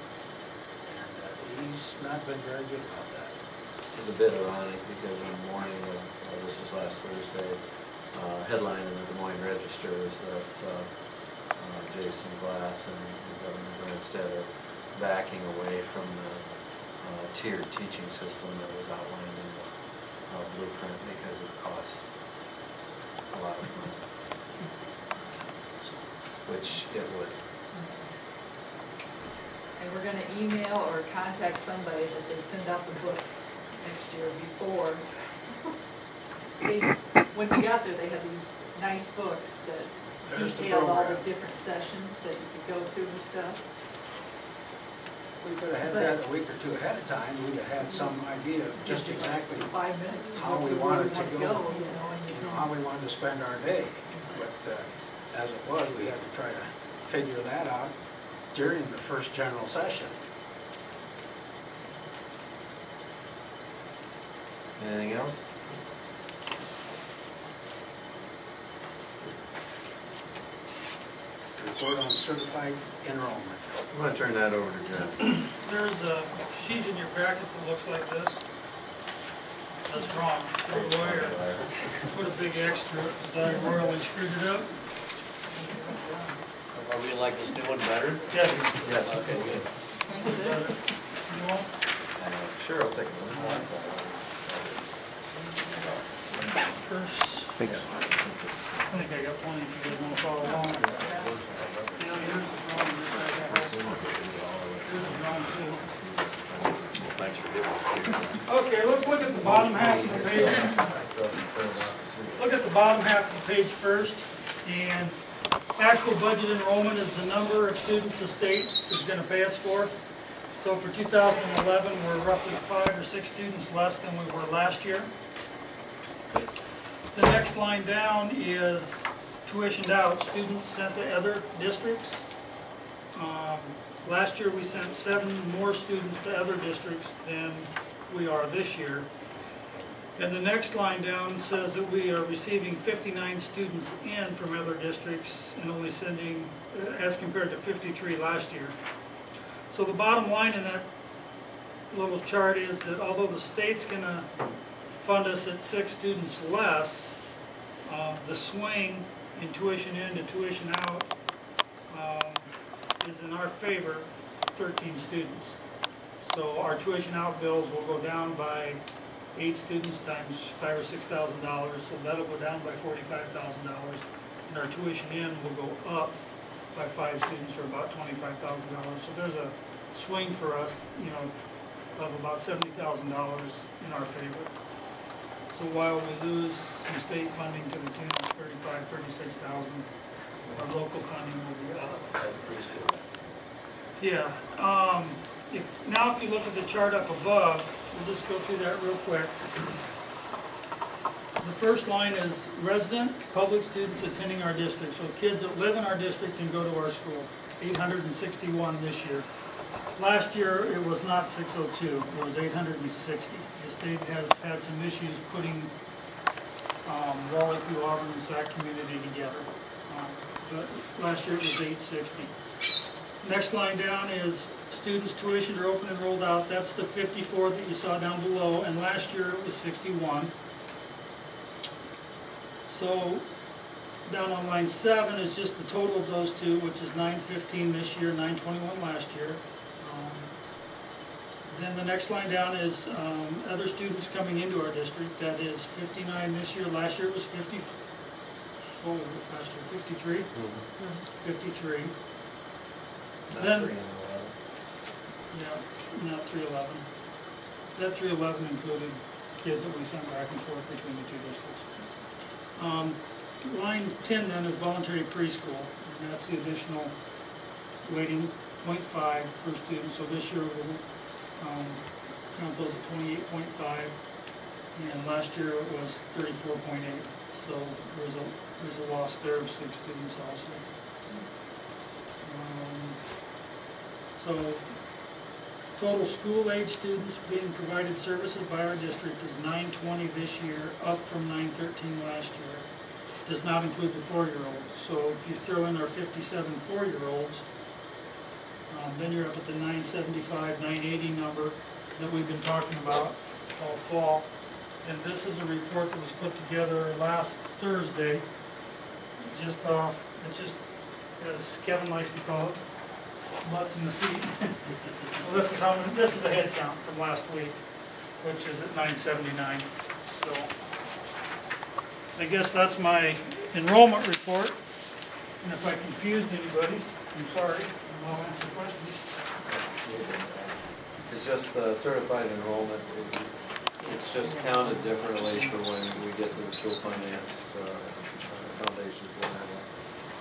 And he's not been very good about that. It's a bit ironic because in the morning of, this was last Thursday, headline in the Des Moines Register is that Jason Glass and Governor Branstad are backing away from the tiered teaching system that was outlined in the blueprint because it costs a lot of money, which it would. And we're gonna email or contact somebody that they send out the books next year before. When we got there, they had these nice books that detailed all the different sessions that you could go to and stuff. We could have had that a week or two ahead of time, we'd have had some idea of just exactly 5 minutes. how we wanted to go, how we wanted to spend our day. But as it was, we had to try to figure that out during the first general session. Anything else? Report on certified enrollment. I'm going to turn that over to Jeff. There's a sheet in your packet that looks like this. That's wrong. Roy put a big X through it because I royally screwed it up. Are we like this new one better? Yes. Yes. Okay, good. You want? Sure, I'll take one. First. Thanks. I think I got plenty if you guys want to follow along. Yeah, yours is wrong. Yours is wrong too. Thanks for giving us. Okay, let's look at the bottom half of the page. Look at the bottom half of the page first. And actual budget enrollment is the number of students the state is going to pay us for. So for 2011, we're roughly 5 or 6 students less than we were last year. The next line down is tuitioned out, students sent to other districts. Last year we sent 7 more students to other districts than we are this year. And the next line down says that we are receiving 59 students in from other districts and only sending, as compared to 53 last year. So the bottom line in that little chart is that although the state's going to fund us at 6 students less, the swing in tuition in to tuition out is in our favor, 13 students. So our tuition out bills will go down by 8 students times $5,000 or $6,000, so that'll go down by $45,000. And our tuition in will go up by 5 students, or about $25,000. So there's a swing for us, you know, of about $70,000 in our favor. So while we lose some state funding to the tune of $35,000, $36,000, our local funding will be up. Yeah. Now if you look at the chart up above, we'll just go through that real quick. The first line is resident public students attending our district. So kids that live in our district and go to our school. 861 this year. Last year it was not 602, it was 860. The state has had some issues putting Raleigh through Auburn and Sac community together. But last year it was 860. Next line down is students tuition or open and rolled out. That's the 54 that you saw down below, and last year it was 61. So down on line 7 is just the total of those two, which is 915 this year, 921 last year. Then the next line down is other students coming into our district. That is 59 this year. Last year it was 50. What was it last year? 53? 53. Then, yeah, not 311. That 311 included kids that we sent back and forth between the two districts. Line 10 then is voluntary preschool, and that's the additional weighting, 0.5 per student. So this year we'll count those at 28.5, and last year it was 34.8. So there's a loss there of 6 students also. So total school-age students being provided services by our district is 920 this year, up from 913 last year. Does not include the 4-year-olds. So if you throw in our 57 4-year-olds, then you're up at the 975, 980 number that we've been talking about all fall. And this is a report that was put together last Thursday, it's just, as Kevin likes to call it, butts in the seat. Well, this is a head count from last week, which is at 979. So I guess that's my enrollment report. And if I confused anybody, I'm sorry, and I'll answer questions. It's just the certified enrollment, it's just counted differently for when we get to the school finance foundation formula.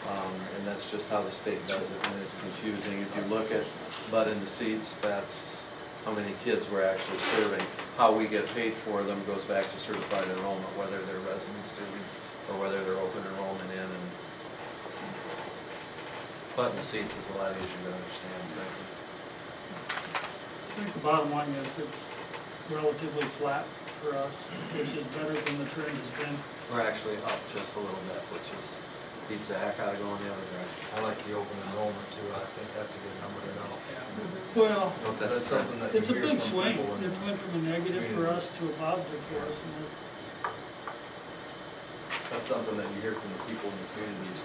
And that's just how the state does it, and it's confusing. If you look at butt in the seats, that's how many kids we're actually serving. How we get paid for them goes back to certified enrollment, whether they're resident students or whether they're open enrollment in. And butt in the seats is a lot easier to understand, frankly. I think the bottom line is it's relatively flat for us, which is better than the trend has been. We're actually up just a little bit, which is beats the heck out of going the other direction. I like the open enrollment too. I think that's a good number to know. Well, That's something that it's a you hear big from swing. people in It went from a negative for us to a positive for us. And That's something that you hear from the people in the communities.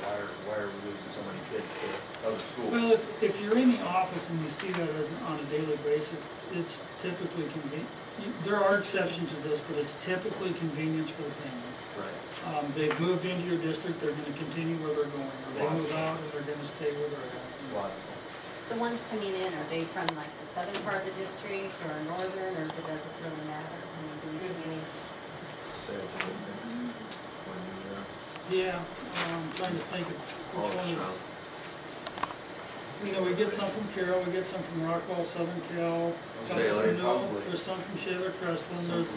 Why are we losing so many kids to other schools? well, if you're in the office and you see that on a daily basis, it's typically convenient. There are exceptions to this, but it's typically convenience for the family. Right. They've moved into your district, they're gonna continue where they're going, or they move out and they're gonna stay where they're at. The ones coming in, are they from like the southern part of the district or northern, or does it really matter? I mean, do we see any? Say it's a good thing. When Yeah, I'm trying to think of all which one the is. snow. You know, we get some from Carroll, we get some from Rockwall, Southern Cal, Shaler, Cumberland, there's some from Shaler, Crestland, there's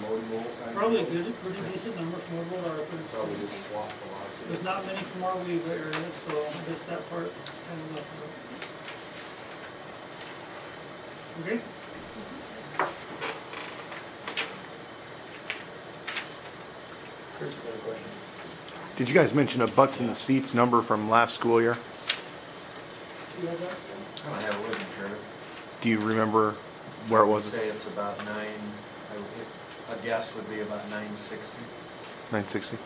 probably a good, pretty decent number from Woodville, Probably Arthur. just swap a lot of kids. There's not many from our Weaver area, so I guess that part is kind of left out. Okay? Chris, you got a question? Did you guys mention a butts in the seats number from last school year? You have that? I don't have it with me, Curtis. Do you remember where it I would was? say it's about a guess would be about 960. 960?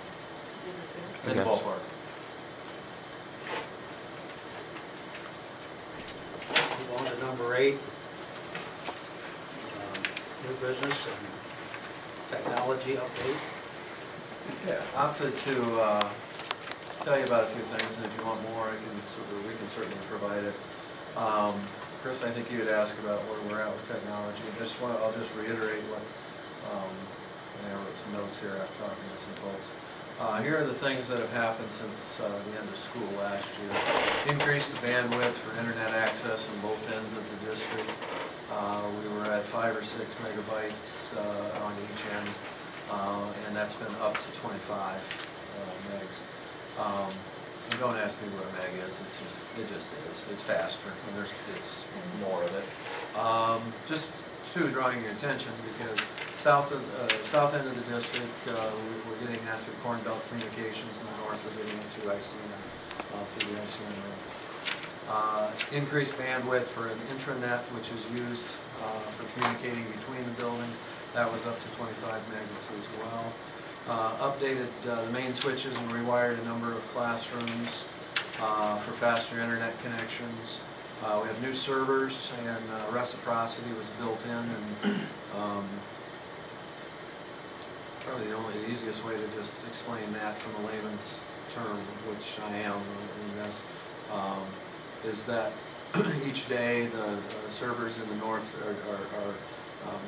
It's in the ballpark. Move on to number 8. New business and technology update. Yeah, opted to tell you about a few things, and if you want more, we can certainly provide it. Chris, I think you had asked about where we're at with technology. I'll just reiterate what I wrote some notes here after talking to some folks. Here are the things that have happened since the end of school last year. Increased the bandwidth for internet access on both ends of the district. We were at 5 or 6 megabytes on each end, and that's been up to 25 megs. You don't ask me what a meg is, it just is. It's faster, and it's more of it. Just drawing your attention, because south end of the district, we're getting that through Corn Belt Communications, and the north we're getting it through ICN, through the ICN room. Increased bandwidth for an intranet, which is used for communicating between the buildings. That was up to 25 megs as well. Updated the main switches and rewired a number of classrooms for faster internet connections. We have new servers, and reciprocity was built in, and probably the easiest way to just explain that from a layman's term, which I am, I guess, is that each day the servers in the north are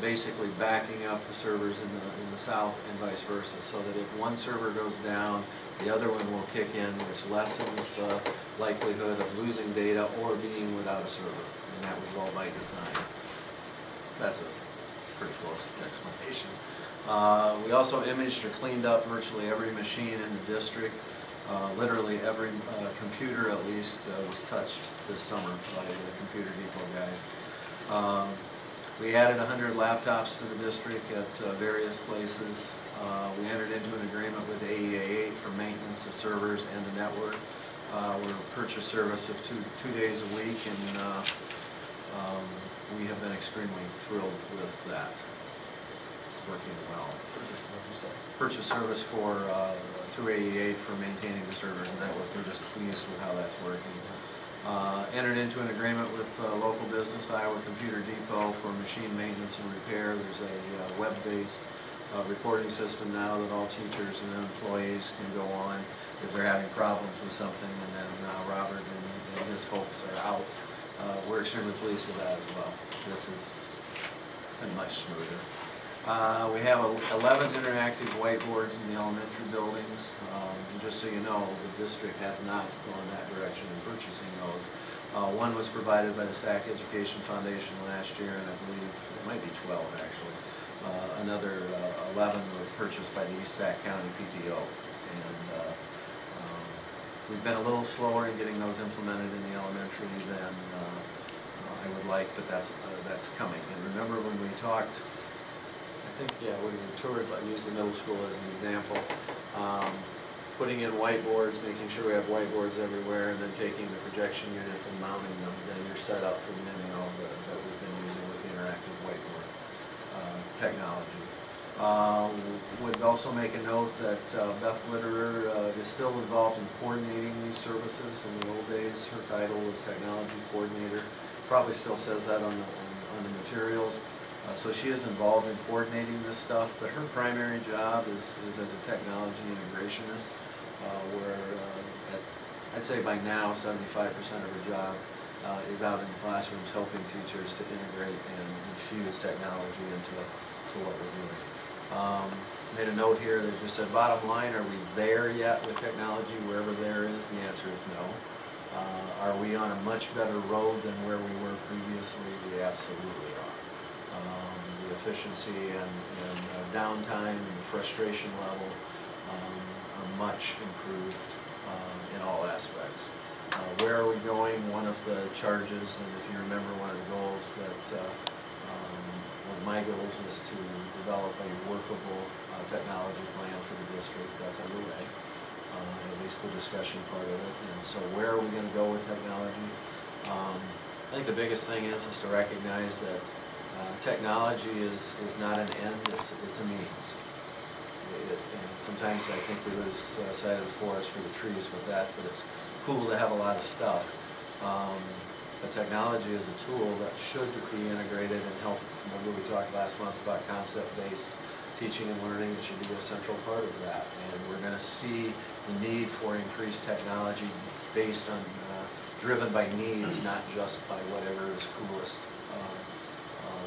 basically backing up the servers in the south and vice versa, so that if one server goes down, the other one will kick in, which lessens the likelihood of losing data or being without a server, and that was all by design. That's a pretty close explanation. We also imaged or cleaned up virtually every machine in the district. Literally every computer at least was touched this summer by the Computer Depot guys. We added 100 laptops to the district at various places. We entered into an agreement with AEA for maintenance of servers and the network. We're purchase service of two days a week, and we have been extremely thrilled with that. It's working well. Purchase service for through AEA for maintaining the servers and network. We're just pleased with how that's working. Entered into an agreement with local business, Iowa Computer Depot, for machine maintenance and repair. There's a web-based reporting system now that all teachers and employees can go on if they're having problems with something, and then Robert and his folks are out. We're extremely pleased with that as well. This has been much smoother. We have 11 interactive whiteboards in the elementary buildings. And just so you know, the district has not gone that direction in purchasing those. One was provided by the SAC Education Foundation last year, and I believe it might be 12 actually. Another 11 were purchased by the East Sac County PTO. And we've been a little slower in getting those implemented in the elementary than I would like, but that's coming. And remember when we talked, I think, yeah, when we toured, I used the middle school as an example, putting in whiteboards, making sure we have whiteboards everywhere, and then taking the projection units and mounting them, then you're set up for the that we've been using with the interactive whiteboard technology. Would also make a note that Beth Litterer is still involved in coordinating these services. In the old days, her title was technology coordinator. Probably still says that on the materials. So she is involved in coordinating this stuff, but her primary job is as a technology integrationist, where I'd say by now 75% of her job is out in the classrooms helping teachers to integrate and infuse technology into what we're doing. Made a note here that just said, bottom line, are we there yet with technology? Wherever there is, the answer is no. Are we on a much better road than where we were previously? We absolutely are. The efficiency and downtime and the frustration level are much improved in all aspects. Where are we going? One of the charges, and if you remember, one of the goals that one of my goals was to develop a workable technology plan for the district. That's underway, at least the discussion part of it. And so where are we going to go with technology? I think the biggest thing is to recognize that technology is not an end, it's a means. And sometimes I think we lose sight of the forest for the trees with that, but it's cool to have a lot of stuff. But technology is a tool that should be integrated and help. Remember we talked last month about concept-based teaching and learning. It should be a central part of that. And we're going to see the need for increased technology based on, driven by needs, not just by whatever is coolest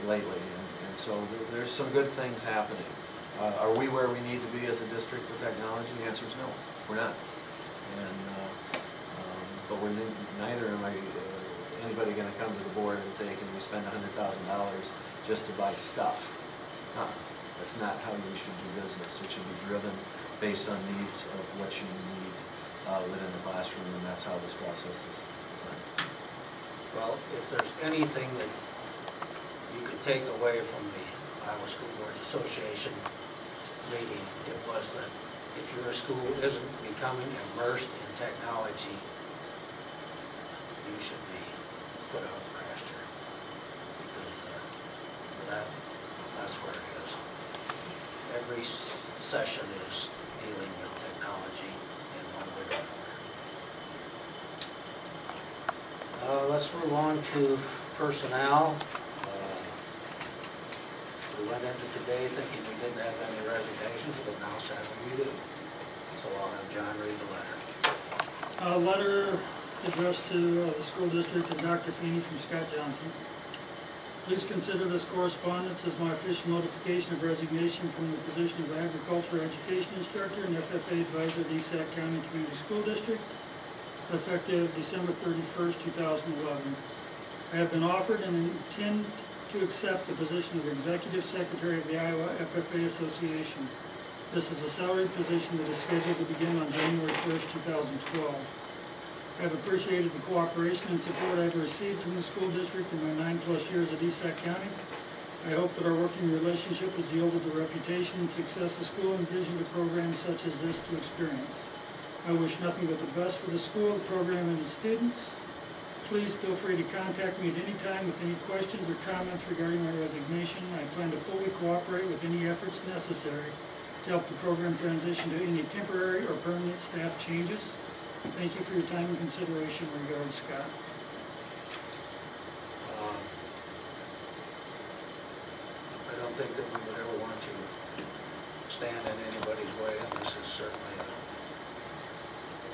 lately. And so there's some good things happening. Are we where we need to be as a district with technology? The answer is no, we're not. And but we're neither am anybody going to come to the board and say, can we spend $100,000 just to buy stuff? That's not how you should do business. It should be driven based on needs of what you need within the classroom, and that's how this process is designed. Well, if there's anything that you could take away from the Iowa School Boards Association meeting, it was that if your school isn't becoming immersed in technology, you should be put out of the pasture, because that's where it is. Every session is dealing with technology in one way or another. Let's move on to personnel. We went into today thinking we didn't have any resignations, but now sadly we do. So I'll have John read the letter. A letter addressed to the school district and Dr. Feeney from Scott Johnson. Please consider this correspondence as my official notification of resignation from the position of agriculture education instructor and FFA advisor at the East Sac County Community School District, effective December 31st, 2011. I have been offered and intend to accept the position of Executive Secretary of the Iowa FFA Association. This is a salaried position that is scheduled to begin on January 1st, 2012. I have appreciated the cooperation and support I have received from the school district in my 9+ years at East Sac County. I hope that our working relationship has yielded the reputation and success the school envisioned a program such as this to experience. I wish nothing but the best for the school, the program, and the students. Please feel free to contact me at any time with any questions or comments regarding my resignation. I plan to fully cooperate with any efforts necessary to help the program transition to any temporary or permanent staff changes. Thank you for your time and consideration. Regards, Scott. I don't think that we would ever want to stand in anybody's way, and this is certainly a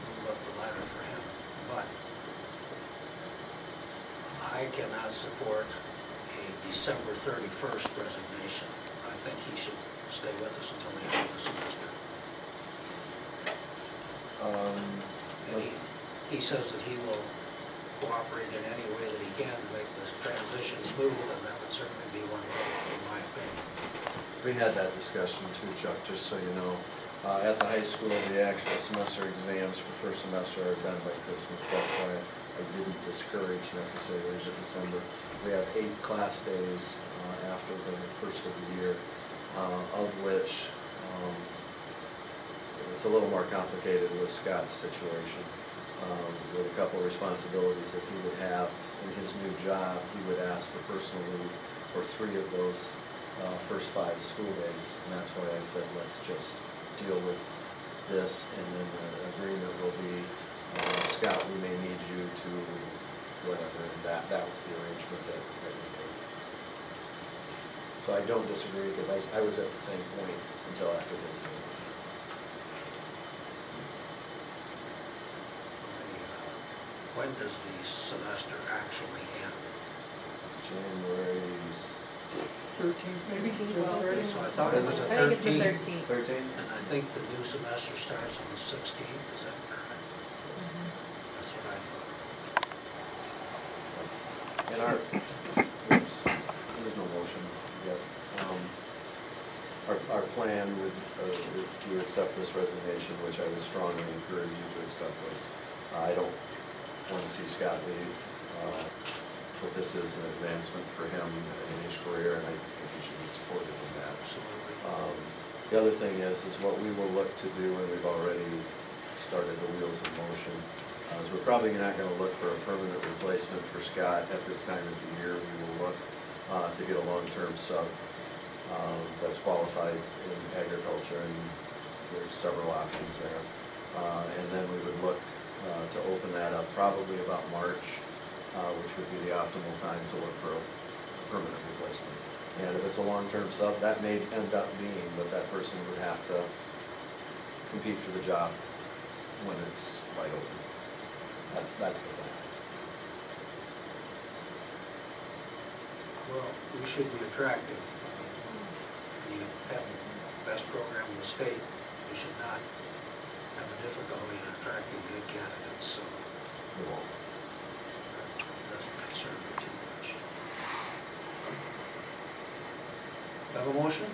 move up the ladder for him. But I cannot support a December 31st resignation. I think he should stay with us until the end of the semester. And he says that he will cooperate in any way that he can to make the transition smooth, and that would certainly be one way, in my opinion. We had that discussion too, Chuck, just so you know. At the high school, the actual semester exams for first semester are done by Christmas. That's why I didn't discourage necessarily the December. We have 8 class days after the first of the year, of which it's a little more complicated with Scott's situation. With a couple of responsibilities that he would have in his new job, he would ask for personal leave for 3 of those first 5 school days. And that's why I said, let's just deal with this, and then the agreement will be, Scott, we may need you to whatever, and that was the arrangement that we made. So I don't disagree, because I was at the same point until after this meeting. When does the semester actually end? January 13th, maybe? So I thought it was the 13th. I think it's the 13th. 13th? And I think the new semester starts on the 16th, is that correct? That's what I thought. And oops, there's no motion yet. Our plan would, if you accept this resignation, which I would strongly encourage you to accept this, I don't want to see Scott leave, but this is an advancement for him in his career, and I think he should be supported in that. Absolutely. The other thing is what we will look to do, and we've already started the wheels in motion, is we're probably not going to look for a permanent replacement for Scott at this time of the year. We will look to get a long-term sub that's qualified in agriculture, and there's several options there. And then we would look to open that up probably about March, which would be the optimal time to look for a permanent replacement. And if it's a long-term sub, that may end up being, but that person would have to compete for the job when it's wide open. That's the plan. Well, we should be attractive. We have the best program in the state. We should not have a difficulty in attracting good candidates, so We won't. that doesn't concern me too much. Have a motion?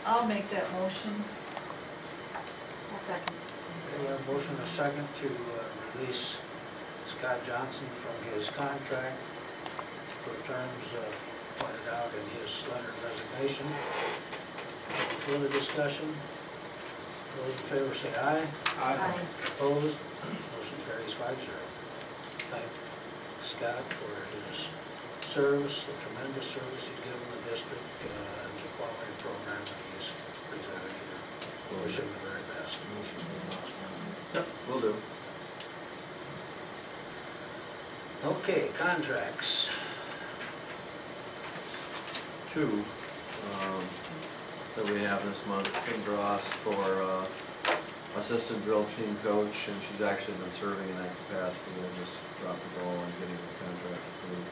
I'll make that motion. I'll second. Okay, we have a motion and a second to release Scott Johnson from his contract for terms pointed out in his letter of resignation. Any further discussion? Those in favor say aye. Aye. Opposed? Motion carries 5-0. Thank Scott for his service, the tremendous service he's given the district, and the quality program that he's presented here. Wish him the very best. Yep, will do. Okay, contracts. 2 that we have this month. Kim Dross for assistant drill team coach, and she's actually been serving in that capacity. I just dropped the ball on getting the contract approved.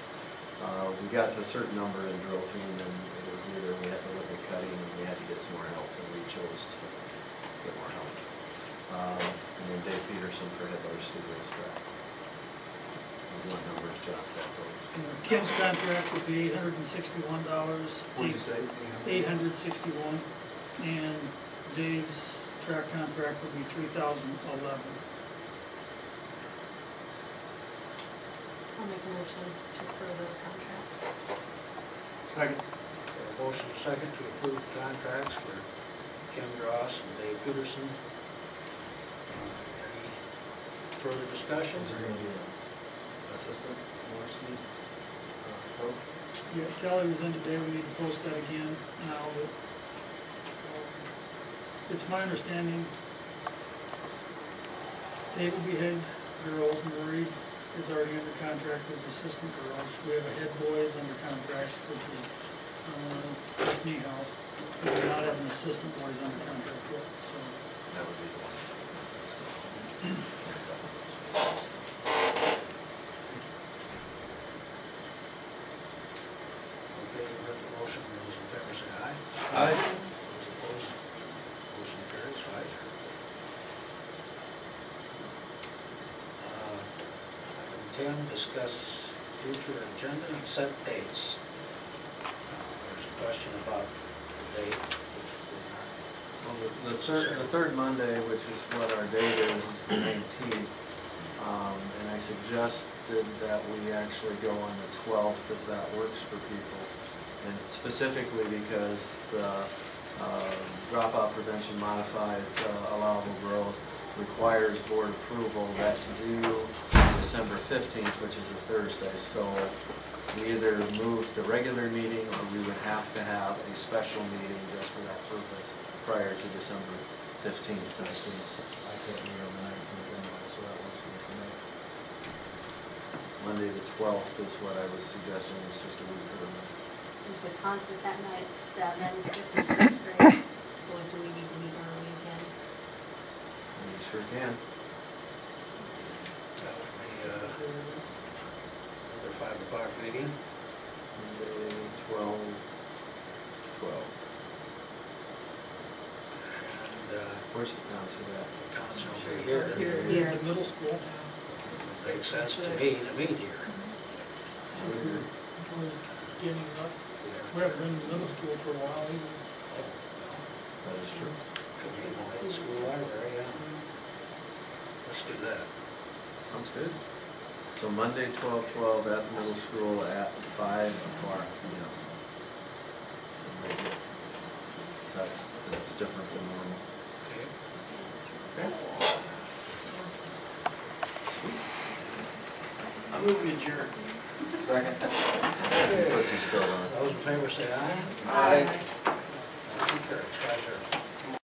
We got to a certain number in drill team, and it was either we had to look at cutting and we had to get some more help, and we chose to get more help. And then Dave Peterson for head bar studios track. What numbers John's got those? Kim's contract would be $861. What did you say? 861, and Dave's track contract would be $3,011. I'll make a motion to approve those contracts. Second. A motion and a second to approve the contracts for Kim Dross and Dave Peterson. Any further discussion? Is there going to be an assistant varsity coach? Yeah, Tally was in today, we need to post that again now, but it's my understanding Dave will be head girls, Marie is already under contract as assistant girls. We have a head boys under contract, which is Niehaus. We do not have an assistant boys under contract yet, so. That would be the one. Okay, we have the motion, those in favor say aye. Aye. discuss future agenda and set dates. There's a question about the date, which we're Well, the third Monday, which is what our date is the 19th. And I suggested that we actually go on the 12th if that works for people. And specifically because the dropout prevention modified allowable growth requires board approval. That's due December 15th, which is a Thursday. So we either move the regular meeting or we would have to have a special meeting just for that purpose prior to December 15th. And since I can't meet on the 19th anyway, so that works for me. Monday the 12th is what I was suggesting, is just a week early. There's a concert that night at 7 in 6th grade. So do we need to meet early again? You sure can. That would be another 5 o'clock meeting. Monday, 12. And Where's the concert at? the council will be here. Here at the middle school. Makes sense to me to meet here. Was getting rough. We haven't been in middle school for a while either. That is true. Could be in the middle school library, yeah. Let's do that. Sounds good. So Monday, 12/12 at the middle school at 5 o'clock p.m. That's different than normal. Okay. I move we adjourn. Second. Puts his coat on. Those in favor say aye. Aye. Motion carries 5-0.